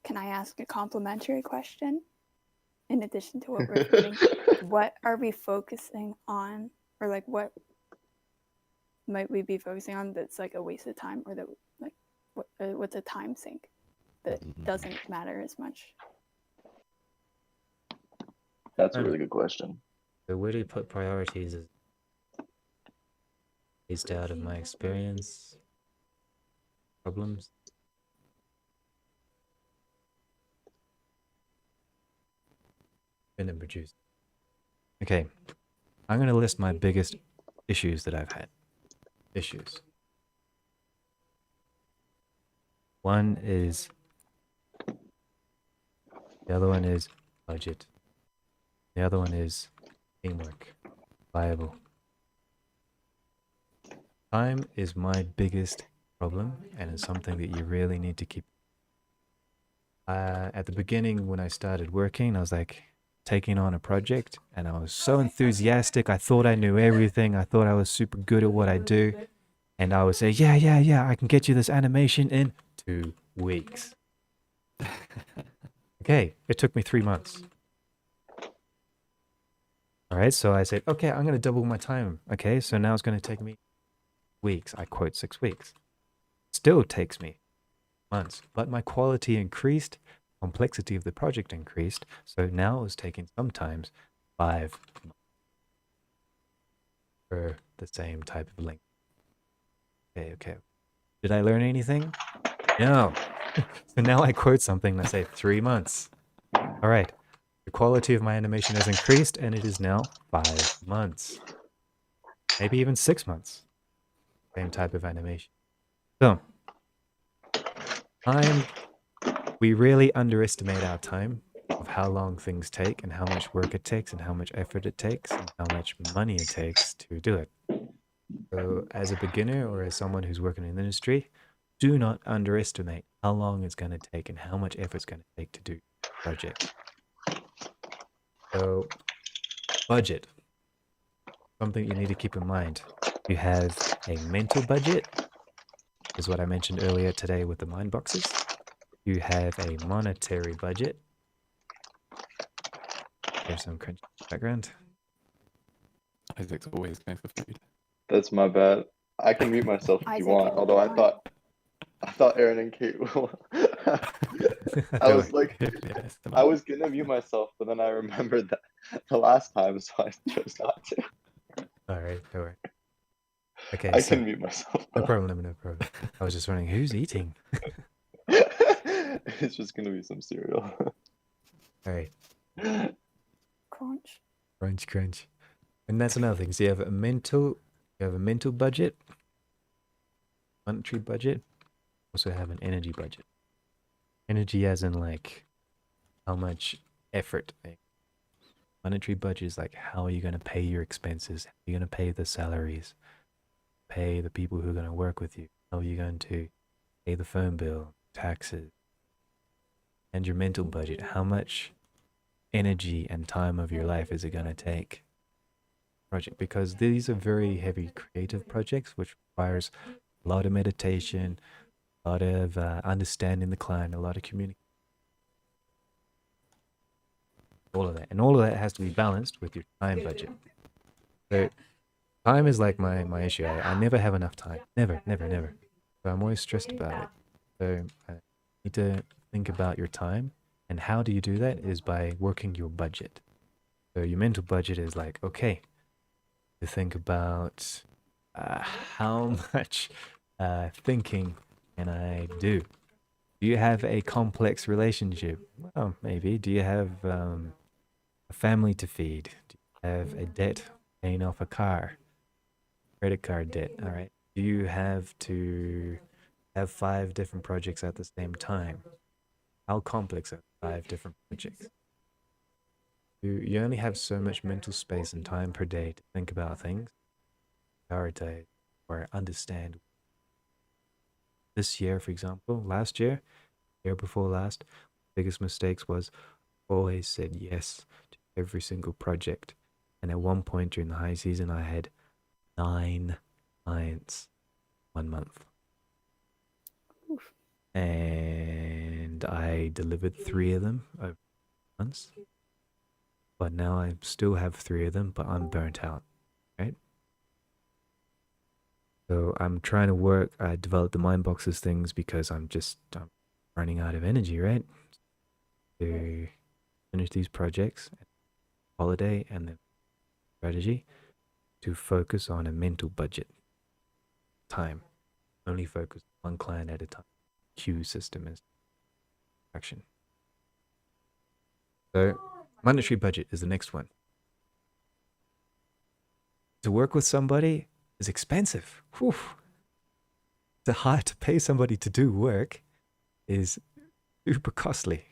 Can I ask a complimentary question? In addition to what we're forgetting, what are we focusing on, or like what might we be focusing on that's like a waste of time, or that like what's a time sink that doesn't matter as much? That's a really good question. So where do you put priorities is based out of my experience, problems. And produce. Okay, I'm going to list my biggest issues that I've had. Issues. One is, the other one is budget. The other one is teamwork, viable. Time is my biggest problem, and it's something that you really need to keep. At the beginning, when I started working, I was like taking on a project, and I was so enthusiastic. I thought I knew everything. I thought I was super good at what I do, and I would say, yeah, I can get you this animation in 2 weeks. Okay, it took me 3 months. All right, so I said, okay, I'm going to double my time. Okay, so now it's going to take me weeks. I quote 6 weeks. Still takes me months, but my quality increased, complexity of the project increased, so now it's taking sometimes 5 months for the same type of length. Okay. Did I learn anything? No. So now I quote something and I say 3 months. All right. The quality of my animation has increased, and it is now 5 months. Maybe even 6 months. Same type of animation. So, time, we really underestimate our time of how long things take and how much work it takes and how much effort it takes and how much money it takes to do it. So, as a beginner or as someone who's working in the industry, do not underestimate how long it's going to take and how much effort it's going to take to do a project. So, budget. Something you need to keep in mind. You have a mental budget, is what I mentioned earlier today with the mind boxes. You have a monetary budget. There's some crunch in the background. Isaac's always going for food. That's my bad. I can mute myself if you Isaac, want. Although I thought Aaron and Kate will. I was like, Yes, I was gonna mute myself, but then I remembered that the last time, so I chose not to. All right, don't worry. Okay, I so can mute myself. no problem. I was just wondering who's eating. It's just gonna be some cereal. All right, Crunch. crunch. And that's another thing. So you have a mental budget, monetary budget, also have an energy budget. Energy as in like how much effort. Monetary budget is like how are you going to pay your expenses? How are you going to pay the salaries? Pay the people who are going to work with you? How are you going to pay the phone bill, taxes? And your mental budget, how much energy and time of your life is it going to take? Project, because these are very heavy creative projects which requires a lot of meditation, a lot of understanding the client, a lot of communication, all of that, and all of that has to be balanced with your time budget. So time is like my issue. I never have enough time, never. So I'm always stressed about it. So I need to think about your time, and how do you do that is by working your budget. So your mental budget is like, okay, to think about how much thinking can I do? Do you have a complex relationship? Well, maybe. Do you have a family to feed? Do you have a debt paying off a car? Credit card debt, all right. Do you have to have 5 different projects at the same time? How complex are 5 different projects? You only have so much mental space and time per day to think about things, prioritize, or understand. This year, for example, last year before last, biggest mistakes was always said yes to every single project. And at one point during the high season, I had 9 clients 1 month. Oof. And I delivered 3 of them over months. But now I still have 3 of them, but I'm burnt out, right? So I'm trying to work. I developed the mind boxes things because I'm running out of energy, right? To finish these projects, holiday, and then strategy to focus on a mental budget. Time. Only focus one client at a time. Queue system is action. So monetary budget is the next one. To work with somebody is expensive. Whew. To pay somebody to do work is super costly.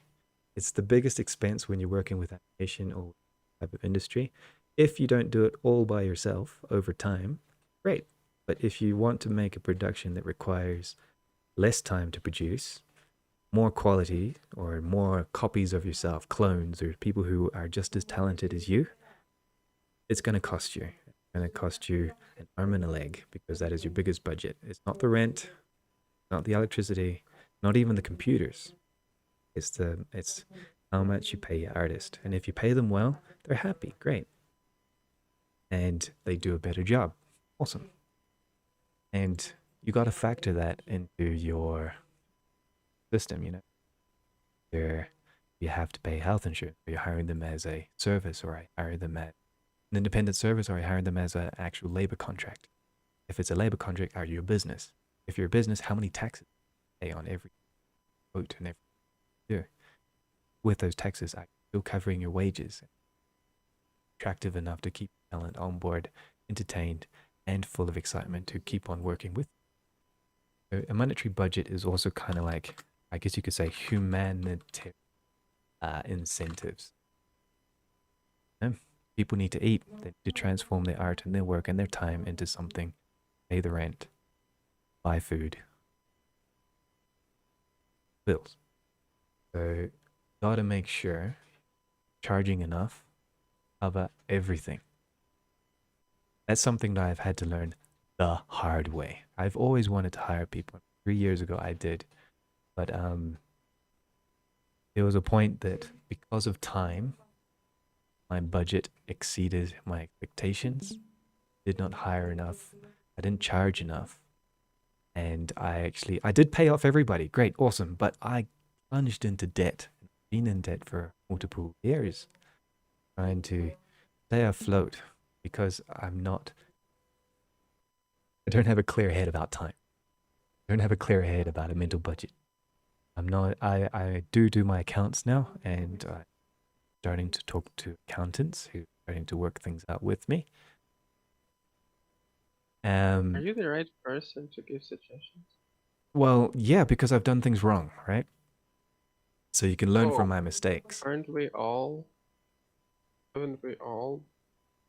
It's the biggest expense when you're working with animation or type of industry. If you don't do it all by yourself over time, great. But if you want to make a production that requires less time to produce, more quality or more copies of yourself, clones, or people who are just as talented as you, it's going to cost you. It's going to cost you an arm and a leg because that is your biggest budget. It's not the rent, not the electricity, not even the computers. It's how much you pay your artist. And if you pay them well, they're happy. Great. And they do a better job. Awesome. And you got to factor that into your system, you know. Where you have to pay health insurance, or you're hiring them as a service, or I hire them as an independent service, or I hire them as an actual labor contract. If it's a labor contract, are you a business? If you're a business, how many taxes do you pay on every vote and every year? With those taxes, are you still covering your wages? Attractive enough to keep talent on board, entertained, and full of excitement to keep on working with. So a monetary budget is also kind of like, I guess you could say, humanitarian incentives. People need to eat. They need to transform their art and their work and their time into something. Pay the rent, buy food, bills. So gotta make sure charging enough cover everything. That's something that I've had to learn the hard way. I've always wanted to hire people. 3 years ago I did, but there was a point that because of time, my budget exceeded my expectations. Did not hire enough. I didn't charge enough. And I did pay off everybody. Great, awesome. But I plunged into debt. Been in debt for multiple years, trying to stay afloat because I don't have a clear head about time. I don't have a clear head about a mental budget. I do my accounts now, and I'm starting to talk to accountants who are starting to work things out with me. Are you the right person to give suggestions? Well, yeah, because I've done things wrong, right? So you can learn Oh, from my mistakes. Haven't we all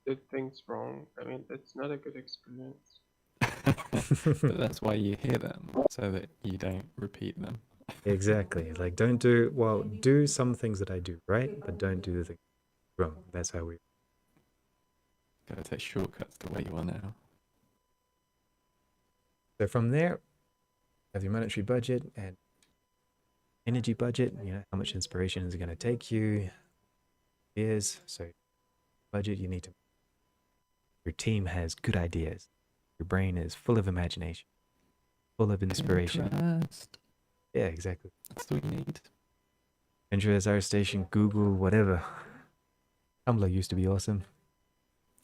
did things wrong? I mean, it's not a good experience. But that's why you hear them, so that you don't repeat them. Exactly. Like, do some things that I do right, but don't do the things wrong. That's how we. Gotta take shortcuts to where you are now. So from there, have your monetary budget and energy budget. You know, how much inspiration is it going to take you? Years. So budget, you need to. Your team has good ideas. Your brain is full of imagination, full of inspiration. Pinterest. Yeah, exactly. That's all you need. Pinterest, ArtStation, Google, whatever. Tumblr used to be awesome.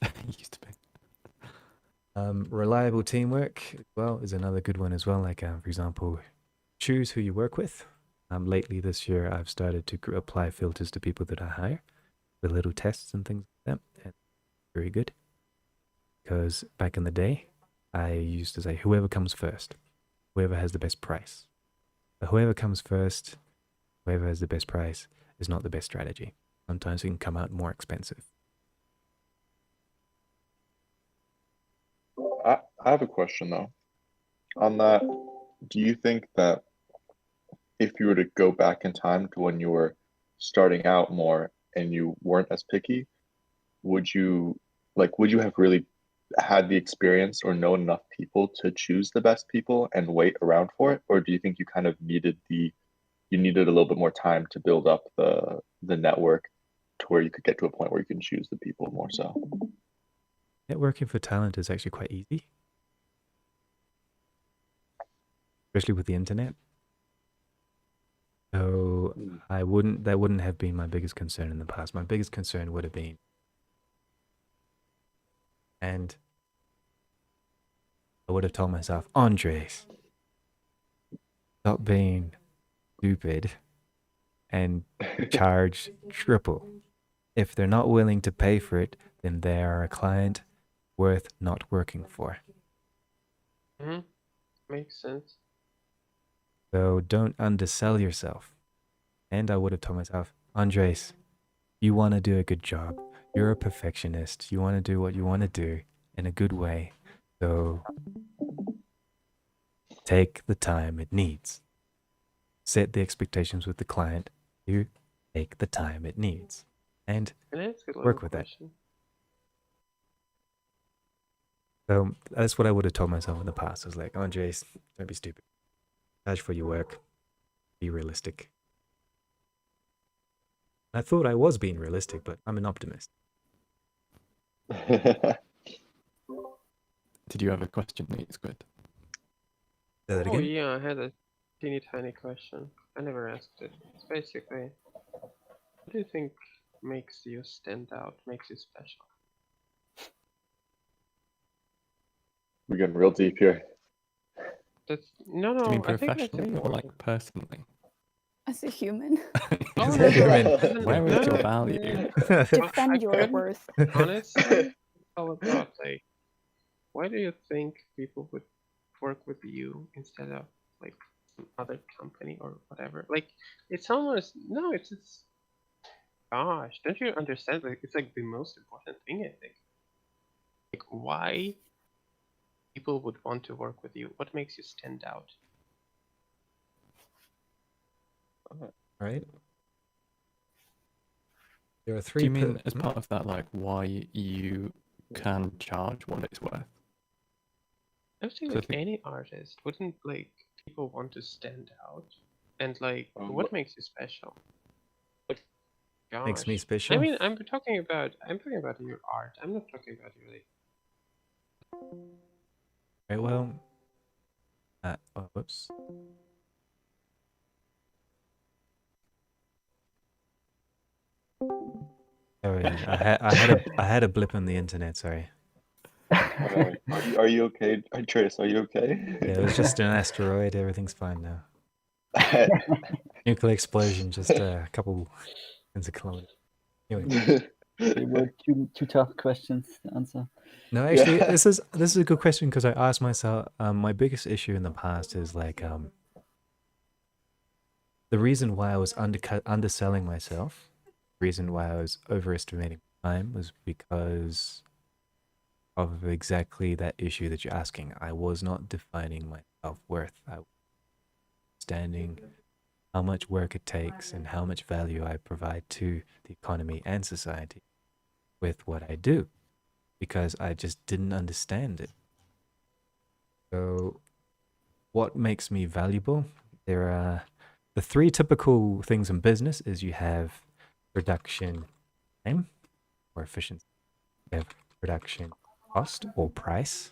It used to be. Reliable teamwork, well, is another good one as well. Like, for example, choose who you work with. Lately this year, I've started to apply filters to people that I hire with little tests and things like that. And very good. Because back in the day, I used to say, whoever comes first, whoever has the best price. But whoever comes first, whoever has the best price is not the best strategy. Sometimes it can come out more expensive. I have a question though. On that, do you think that if you were to go back in time to when you were starting out more and you weren't as picky, would you have really had the experience or known enough people to choose the best people and wait around for it? Or do you think you kind of needed a little bit more time to build up the network to where you could get to a point where you can choose the people more so? Networking for talent is actually quite easy, especially with the internet. So that wouldn't have been my biggest concern in the past. My biggest concern would have been, and I would have told myself, Andres, stop being stupid and charge triple. If they're not willing to pay for it, then they are a client worth not working for. Makes sense. So don't undersell yourself. And I would have told myself, Andres, you want to do a good job. You're a perfectionist. You want to do what you want to do in a good way. So take the time it needs. Set the expectations with the client. You take the time it needs. And Can I ask a little work with that. question? so that's what I would have told myself in the past. I was like, Andres, don't be stupid. Charge for your work. Be realistic. I thought I was being realistic, but I'm an optimist. Did you have a question, Nate Squid? Say that Oh again? yeah, I had a teeny tiny question. I never asked it. It's basically, what do you think makes you stand out, makes you special? We're getting real deep here. That's no, Do you mean I think that's professionally or like important. personally? As a human, Oh As no, a human. as in- Where no, is your no, value? defend I your couldn't- worth. Honestly, it's all about like, why do you think people would work with you instead of like some other company or whatever? Like, it's almost no, it's gosh, don't you understand? Like, it's like the most important thing, I think. Like, why people would want to work with you? What makes you stand out? Right? There are Do three. you mean as part of that, like why you can charge what it's worth? I would say So I like think- any artist, wouldn't like people want to stand out? And like, what What- makes you special? Like, gosh. Makes me special? I mean, I'm talking about your art. I'm not talking about your like. Right, well, whoops. Sorry, I had a blip on the internet. Sorry. Are you okay, Trace? Are you okay? Yeah, it was just an asteroid. Everything's fine now. Nuclear explosion, just a couple tens of kilometers. Anyway, They were two tough questions to answer. no, actually, Yeah. this is a good question because I asked myself. My biggest issue in the past is like the reason why I was underselling myself, the reason why I was overestimating time was because of exactly that issue that you're asking. I was not defining my self-worth. I was understanding how much work it takes and how much value I provide to the economy and society with what I do, because I just didn't understand it. So what makes me valuable? There are the three typical things in business is you have production time or efficiency, you have production cost or price,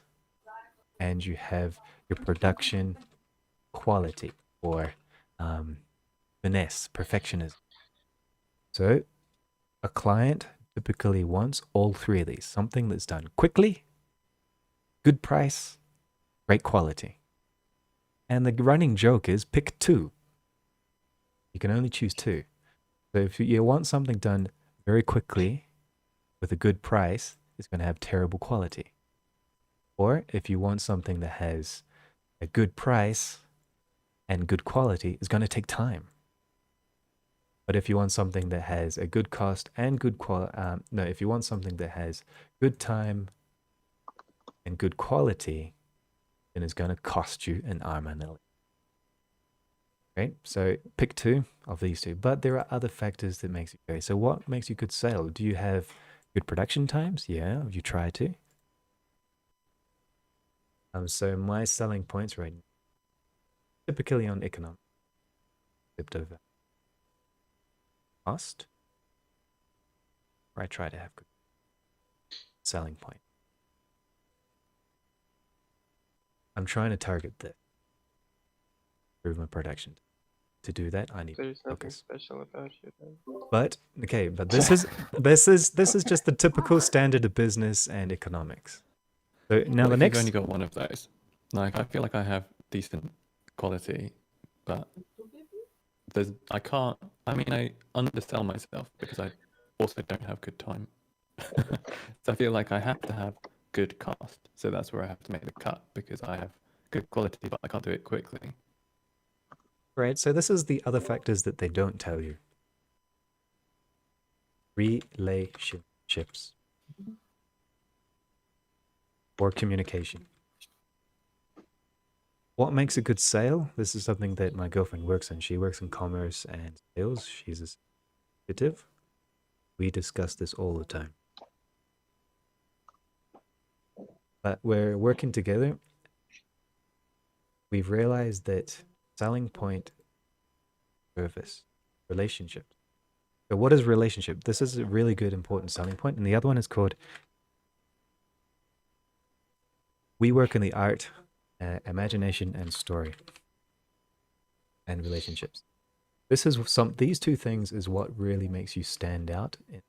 and you have your production quality or finesse, perfectionism. So a client typically wants all three of these, something that's done quickly, good price, great quality. And the running joke is pick two. You can only choose two. So if you want something done very quickly with a good price, it's going to have terrible quality. Or if you want something that has a good price and good quality, it's going to take time. But if you want something that has a good cost and good quality, if you want something that has good time and good quality, then it's going to cost you an arm and a leg. Right? So pick two of these two. But there are other factors that makes you go. So what makes you good sale? Do you have good production times? Yeah, you try to. So my selling points right now, typically on economic, concept of cost, where I try to have good selling point. I'm trying to target that. Improve my production. To do that, I need There's nothing focus. special about you then. But okay, but this is just the typical standard of business and economics. So now Well, the if next, you've only got one of those, like I feel like I have decent quality, but I undersell myself because I also don't have good time. So I feel like I have to have good cost. So that's where I have to make the cut because I have good quality, but I can't do it quickly. Right, so this is the other factors that they don't tell you. Relationships or communication. What makes a good sale? This is something that my girlfriend works in. She works in commerce and sales. She's a executive. We discuss this all the time. But we're working together. We've realized that selling point, service, relationships. So what is relationship? This is a really good, important selling point. And the other one is called, we work in the art, imagination, and story, and relationships. This is these two things is what really makes you stand out in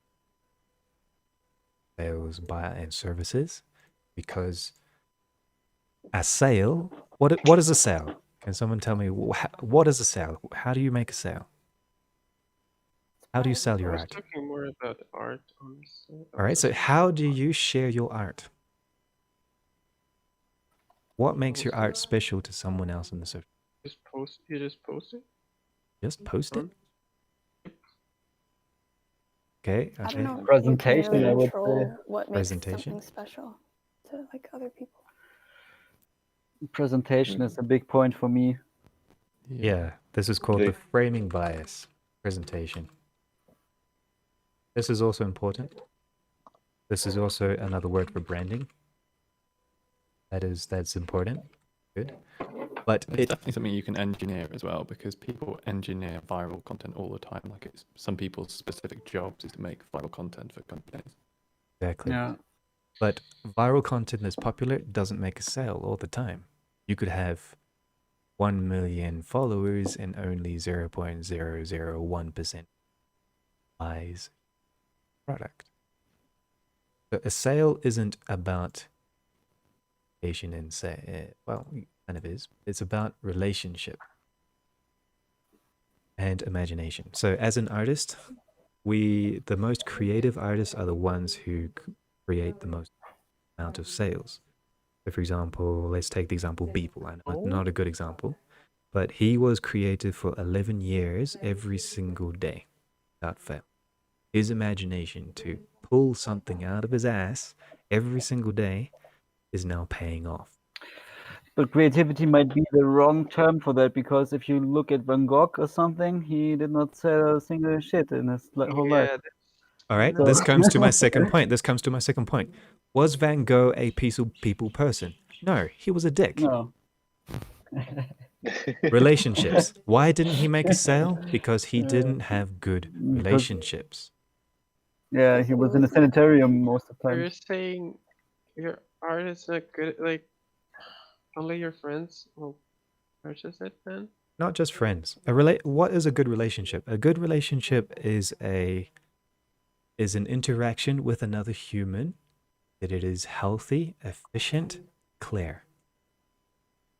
sales, and services, because a sale, what is a sale? Can someone tell me what is a sale? How do you make a sale? How do you sell I your was art? talking more about art, honestly. All right, so how do you share your art? What makes your art special to someone else in the social? You just post it? Just post it? Done. Okay, I don't okay. know if you can Presentation, really I would control say. what makes Presentation. something special to like other people. Presentation is a big point for me. Yeah, this is called the They- framing bias presentation. This is also important. This is also another word for branding. That's important. Good. But It's definitely something you can engineer as well, because people engineer viral content all the time. Like, it's some people's specific jobs is to make viral content for companies. exactly. Yeah. But viral content that's popular doesn't make a sale all the time. You could have 1 million followers and only 0.001% buys product. So a sale isn't about patient and say, well, it kind of is. It's about relationship and imagination. So as an artist, the most creative artists are the ones who create the most amount of sales. So for example, let's take the example Beeple. I know it's not a good example, but he was creative for 11 years every single day without fail. His imagination to pull something out of his ass every single day is now paying off. But creativity might be the wrong term for that, because if you look at Van Gogh or something, he did not sell a single shit in his whole life. All right, So- this comes to my second point. Was Van Gogh a people person? No, he was a dick. No. Relationships. Why didn't he make a sale? Because he didn't have good Because- relationships. Yeah, he was in a sanitarium most of the time. You're saying your art is not good, like only your friends will purchase it then? Not just friends. What is a good relationship? A good relationship is an interaction with another human that it is healthy, efficient, clear.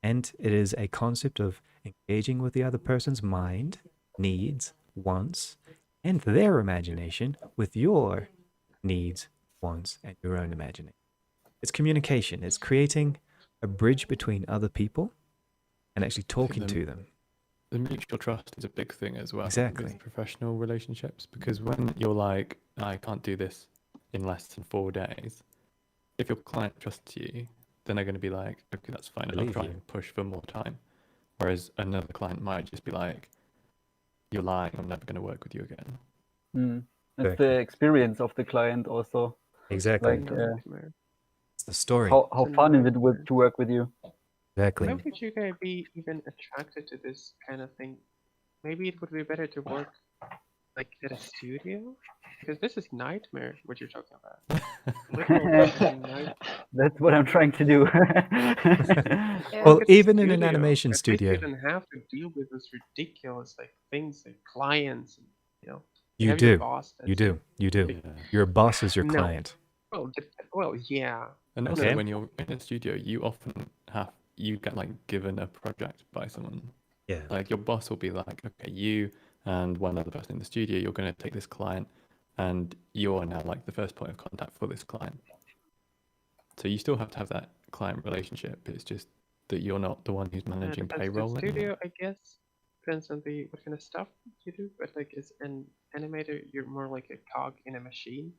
And it is a concept of engaging with the other person's mind, needs, wants, and their imagination with your needs, wants, and your own imagination. It's communication. It's creating a bridge between other people and actually talking to them. The mutual trust is a big thing as well. Exactly. With professional relationships, because when you're like, I can't do this in less than 4 days, if your client trusts you, then they're going to be like, okay, that's fine, and I'll Believe try you. and push for more time. Whereas another client might just be like, you're lying, I'm never going to work with you again. It's Exactly. the experience of the client also. Exactly. Like, It's the story. how fun is it to work with you? Exactly. Why would you guys be even attracted to this kind of thing? Maybe it would be better to work like at a studio? Because this is nightmare, what you're talking about. Literal fucking nightmare. That's what I'm trying to do. Yeah. Well, Look at the even in an studio. animation At least studio, you don't have to deal with those ridiculous like things like clients, and, you know. you have your do. boss You that's- do. You do. Yeah. Your boss is your No. client. Well, yeah. And also, Okay. when you're in a studio, you get like given a project by someone. Yeah. Like, your boss will be like, okay, you and one other person in the studio, you're going to take this client, and you're now like the first point of contact for this client. So you still have to have that client relationship. It's just that you're not the one who's managing That's payroll the anymore. studio, I guess. depends on the what kind of stuff you do. But like as an animator, you're more like a cog in a machine,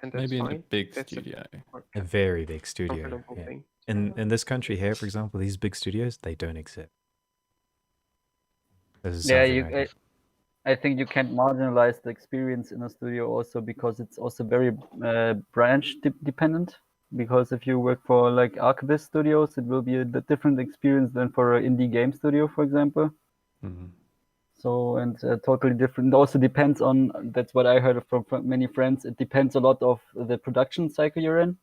and that's Maybe in a fine. big That's studio. more A very big studio. comfortable Yeah. thing. In this country here, for example, these big studios, they don't exist. This is Yeah, something I do. I think you can't marginalize the experience in a studio also because it's also very branch dependent. Because if you work for like Archivist Studios, it will be a different experience than for an indie game studio, for example. Mhm. So, and totally different. It also depends on, that's what I heard from many friends, it depends a lot of the production cycle you're in.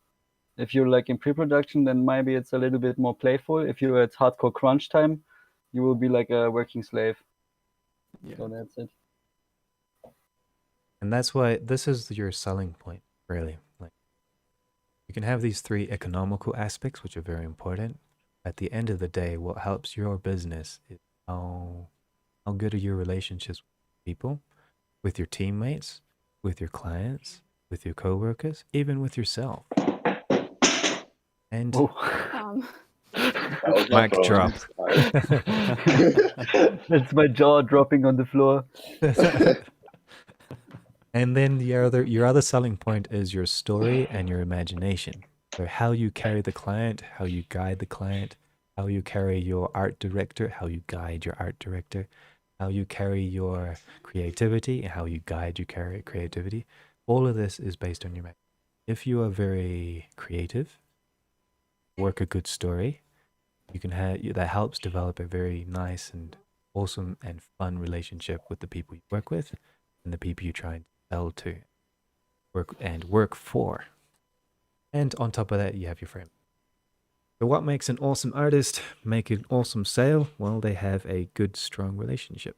If you're like in pre-production, then maybe it's a little bit more playful. If you're at hardcore crunch time, you will be like a working slave. Yeah. So that's it. And that's why this is your selling point, really. Like, you can have these three economical aspects, which are very important. At the end of the day, what helps your business is how good are your relationships with people, with your teammates, with your clients, with your coworkers, even with yourself. And Oh. That was my mic phone. drop. That's my jaw dropping on the floor. And then your other selling point is your story and your imagination. So how you carry the client, how you guide the client, how you carry your art director, how you guide your art director, how you carry your creativity, and how you guide your creativity. All of this is based on your imagination. If you are very creative, work a good story, you can have that helps develop a very nice and awesome and fun relationship with the people you work with and the people you try and sell to work for. And on top of that, you have your frame. So what makes an awesome artist make an awesome sale? Well, they have a good, strong relationship.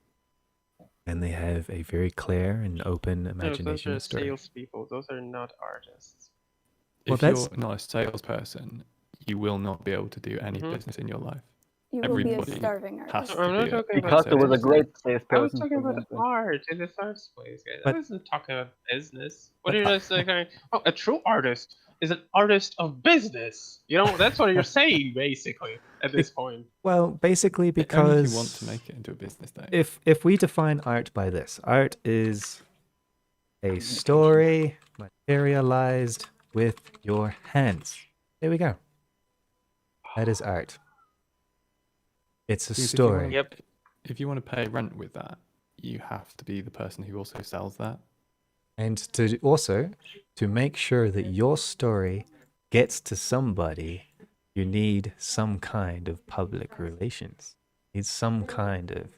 And they have a very clear and open No, those imagination are and story. salespeople. Those are not artists. Well, If that's- you're not a salesperson, you will not be able to do any Mhm. business in your life. You will be a Everybody starving has artist. to I'm not be talking about Picasso was a business. great I was salesperson. talking for about example. art in the first place, guys. I But- wasn't talking about business. What are you just like? Oh, a true artist is an artist of business. You know, that's what you're saying basically at this point. Well, basically Only because if you want to make it into a business, though. if we define art by this, art is a story materialized with your hands. There we go. That is art. It's a Because if you wanna- story. Yep. If you want to pay rent with that, you have to be the person who also sells that. And to also to make sure that your story gets to somebody, you need some kind of public relations. You need some kind of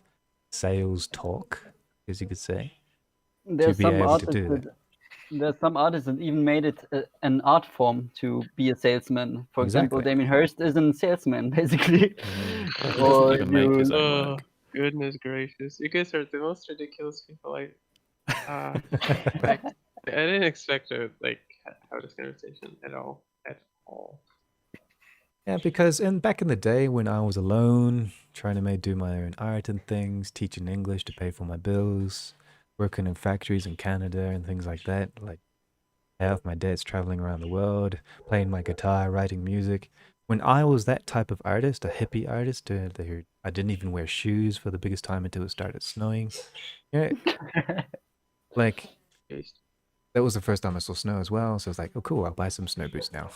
sales talk, as you could say, There's be some able to artists do that. There's some artists that even made it an art form to be a salesman. For example, Exactly. Damien Hirst is a salesman, basically. He doesn't Or even make his you- own Oh, work. goodness gracious. You guys are the most ridiculous people I didn't expect to like have this conversation at all. At all. Yeah, because back in the day when I was alone, trying to do my own art and things, teaching English to pay for my bills, working in factories in Canada and things like that, like half my dad's traveling around the world, playing my guitar, writing music. When I was that type of artist, a hippie artist, I didn't even wear shoes for the biggest time until it started snowing. Yeah, like that was the first time I saw snow as well. So I was like, oh, cool, I'll buy some snow boots now.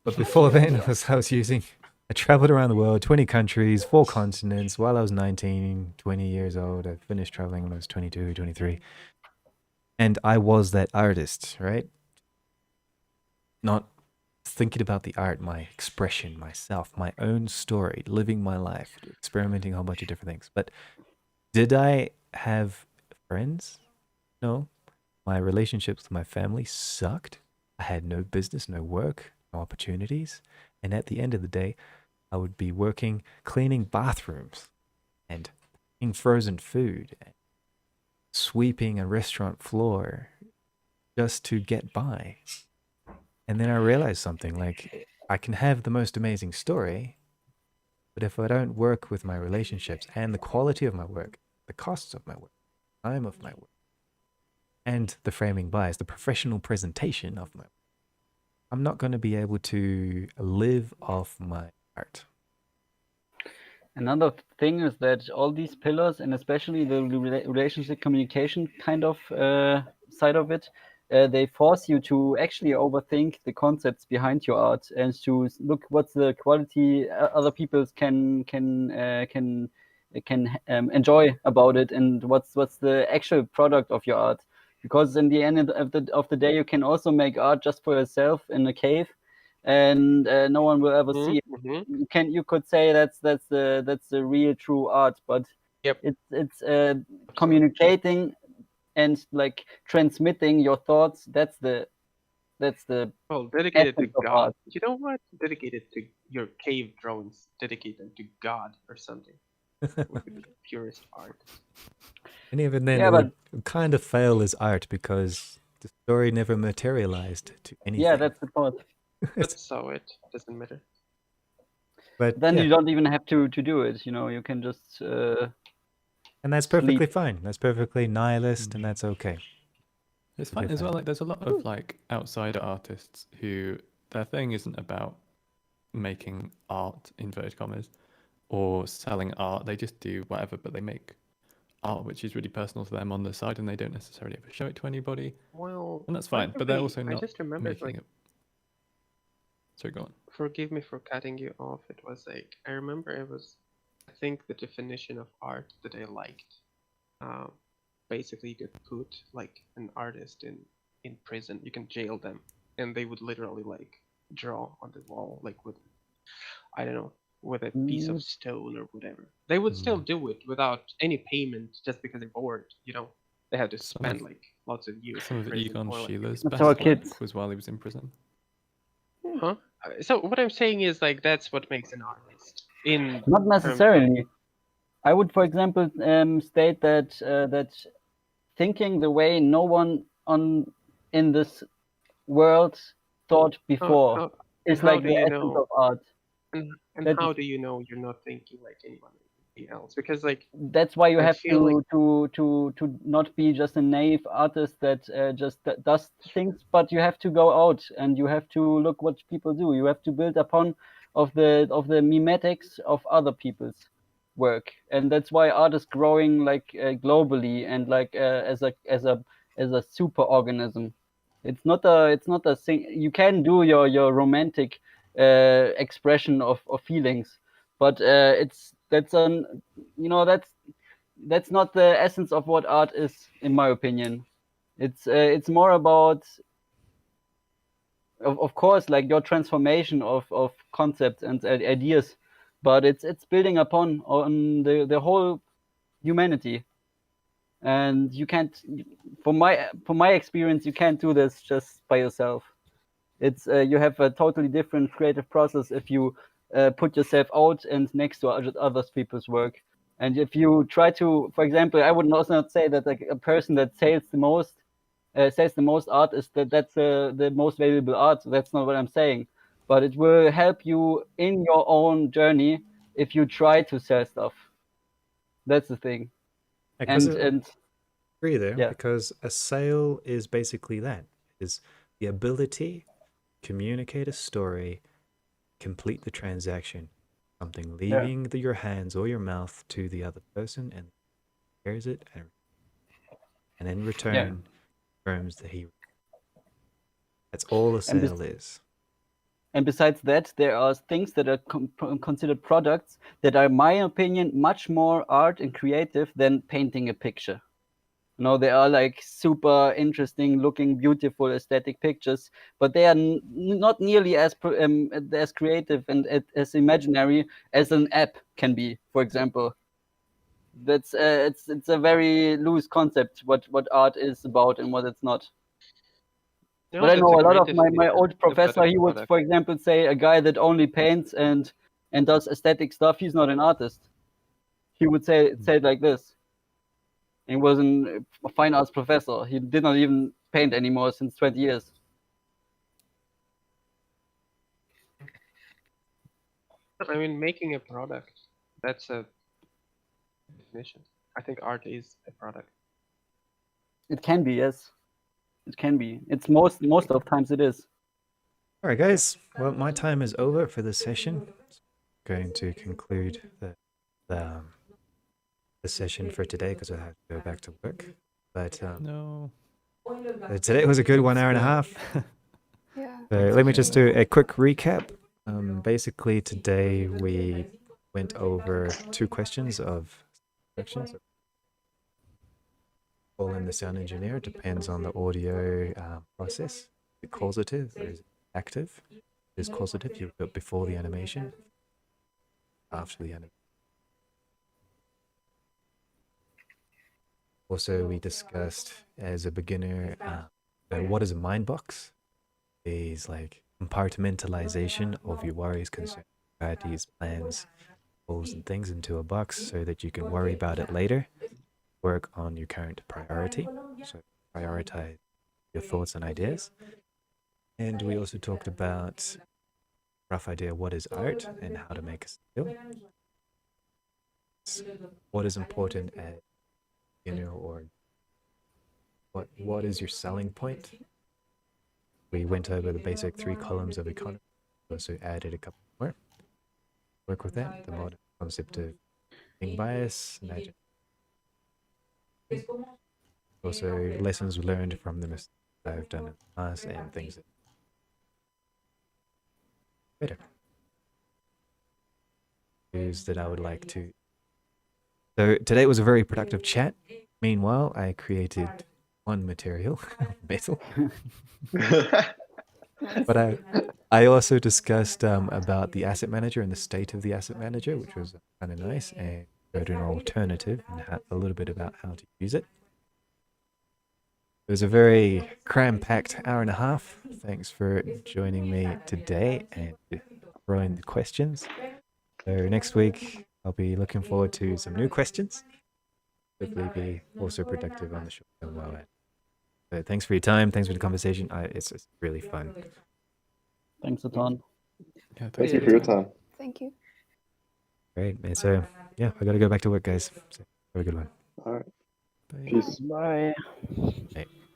But before then, I traveled around the world, 20 countries, 4 continents. While I was 19, 20 years old, I finished traveling when I was 22, 23. And I was that artist, right? Not thinking about the art, my expression, myself, my own story, living my life, experimenting a whole bunch of different things. But did I have friends? No. My relationships with my family sucked. I had no business, no work, no opportunities. And at the end of the day, I would be working, cleaning bathrooms and cooking frozen food, and sweeping a restaurant floor just to get by. And then I realized something, like I can have the most amazing story, but if I don't work with my relationships and the quality of my work, the costs of my work, time of my work, and the framing bias, the professional presentation of my work, I'm not going to be able to live off my art. Another thing is that all these pillars, and especially the relationship communication kind of side of it, they force you to actually overthink the concepts behind your art and to look what's the quality other people can enjoy about it, and what's the actual product of your art. Because in the end of the day, you can also make art just for yourself in a cave, and no one will ever see it. Mm-hmm. You could say that's the real true art, but Yep. it's communicating and like transmitting your thoughts. That's the Well, dedicated to essence of God. art. You know what? Dedicated to your cave drawings. Dedicated to God or something. Would be the purest art. And even then, Yeah, it but would kind of fail as art because the story never materialized to anything. yeah, that's the point. But so it doesn't matter. But Then yeah, you don't even have to do it. You know, you can just and that's perfectly fine. That's perfectly nihilist, and that's okay. It's fine as well. Like, there's a lot of like outsider artists who their thing isn't about making art inverted commas or selling art. They just do whatever, but they make art which is really personal to them on the side, and they don't necessarily ever show it to anybody. Well, And that's fine. But they're also I not just remembered, making like, it. Sorry, go on. forgive me for cutting you off. It was like, I remember it was, I think the definition of art that I liked. Basically, you could put like an artist in prison. You can jail them, and they would literally like draw on the wall, like with, I don't know, with a piece of stone or whatever. They would still do it without any payment, just because they're bored. You know, they had to spend like lots of years Some in of prison. Egon or, like, Schiele's That's best our work kids. was while he was in prison. Huh? So what I'm saying is like that's what makes an artist. In Not terms of- necessarily. I would, for example, state that that thinking the way no one in this world thought before is how like do the you essence know? of art. And That how is, do you know you're not thinking like anyone else? Because like that's why you I have feel like to not be just a naive artist that just does things, but you have to go out and you have to look what people do. You have to build upon of the mimetics of other people's work, and that's why art is growing like globally and like as a super organism. It's not a thing. You can do your romantic expression of feelings, but that's not the essence of what art is, in my opinion. It's more about of course like your transformation of concepts and ideas, but it's building upon on the whole humanity. And you can't, from my experience, you can't do this just by yourself. It's you have a totally different creative process if you put yourself out and next to other people's work. And if you try to, for example, I would also not say that like a person that sells the most art is that's the most valuable art. That's not what I'm saying, but it will help you in your own journey if you try to sell stuff. That's the thing. And agree there, yeah. because a sale is basically that, is the ability to communicate a story, complete the transaction, something leaving your hands or your mouth to the other person, and hears it, and in return confirms that he. That's all a sale is. And besides that, there are things that are considered products that are, in my opinion, much more art and creative than painting a picture. You know, they are like super interesting looking, beautiful aesthetic pictures, but they are not nearly as creative and as imaginary as an app can be, for example. That's it's a very loose concept what art is about and what it's not. no, But I that's know a a lot great of my definition old of professor, a he would, product. for example, say a guy that only paints and does aesthetic stuff, he's not an artist. He would say it like this. He was a fine arts professor. He did not even paint anymore since 20 years. I mean, making a product, that's a definition. I think art is a product. It can be, yes. It can be. It's most of times it is. All right, guys. Well, my time is over for this session. I'm going to conclude the the session for today because I have to go back to work. But No. today was a good 1 hour and a half. Yeah. So let me just do a quick recap. Basically, today we went over 2 questions of sections. All in the sound engineer depends on the audio process. Is it causative or is it active? If it is causative, you do it before the animation, after the animation. Also, we discussed as a beginner, what is a mind box? Is like compartimentalization of your worries, concerns, anxieties, plans, goals, and things into a box so that you can worry about it later. Work on your current priority. So prioritize your thoughts and ideas. And we also talked about rough idea what is art and how to make a skill. What is important at or what is your selling point? We went over the basic 3 columns of economy. Also added a couple more. Work with that. The modern concept of being bias, imagine. Also lessons learned from the mistakes I've done in the past and things better. News that I would like to. So today was a very productive chat. Meanwhile, I created 1 material, metal. But I also discussed about the asset manager and the state of the asset manager, which was kind of nice, and showed an alternative and a little bit about how to use it. It was a very cram-packed hour and a half. Thanks for joining me today and throwing the questions. So next week, I'll be looking forward to some new questions. Hopefully be also productive on the show as well. So thanks for your time. Thanks for the conversation. It's really fun. Thanks a ton. Yeah, Thank you for your time. Thank you. Great. And so, yeah, I got to go back to work, guys. So have a good one. All right. Bye. Peace. Bye. Bye.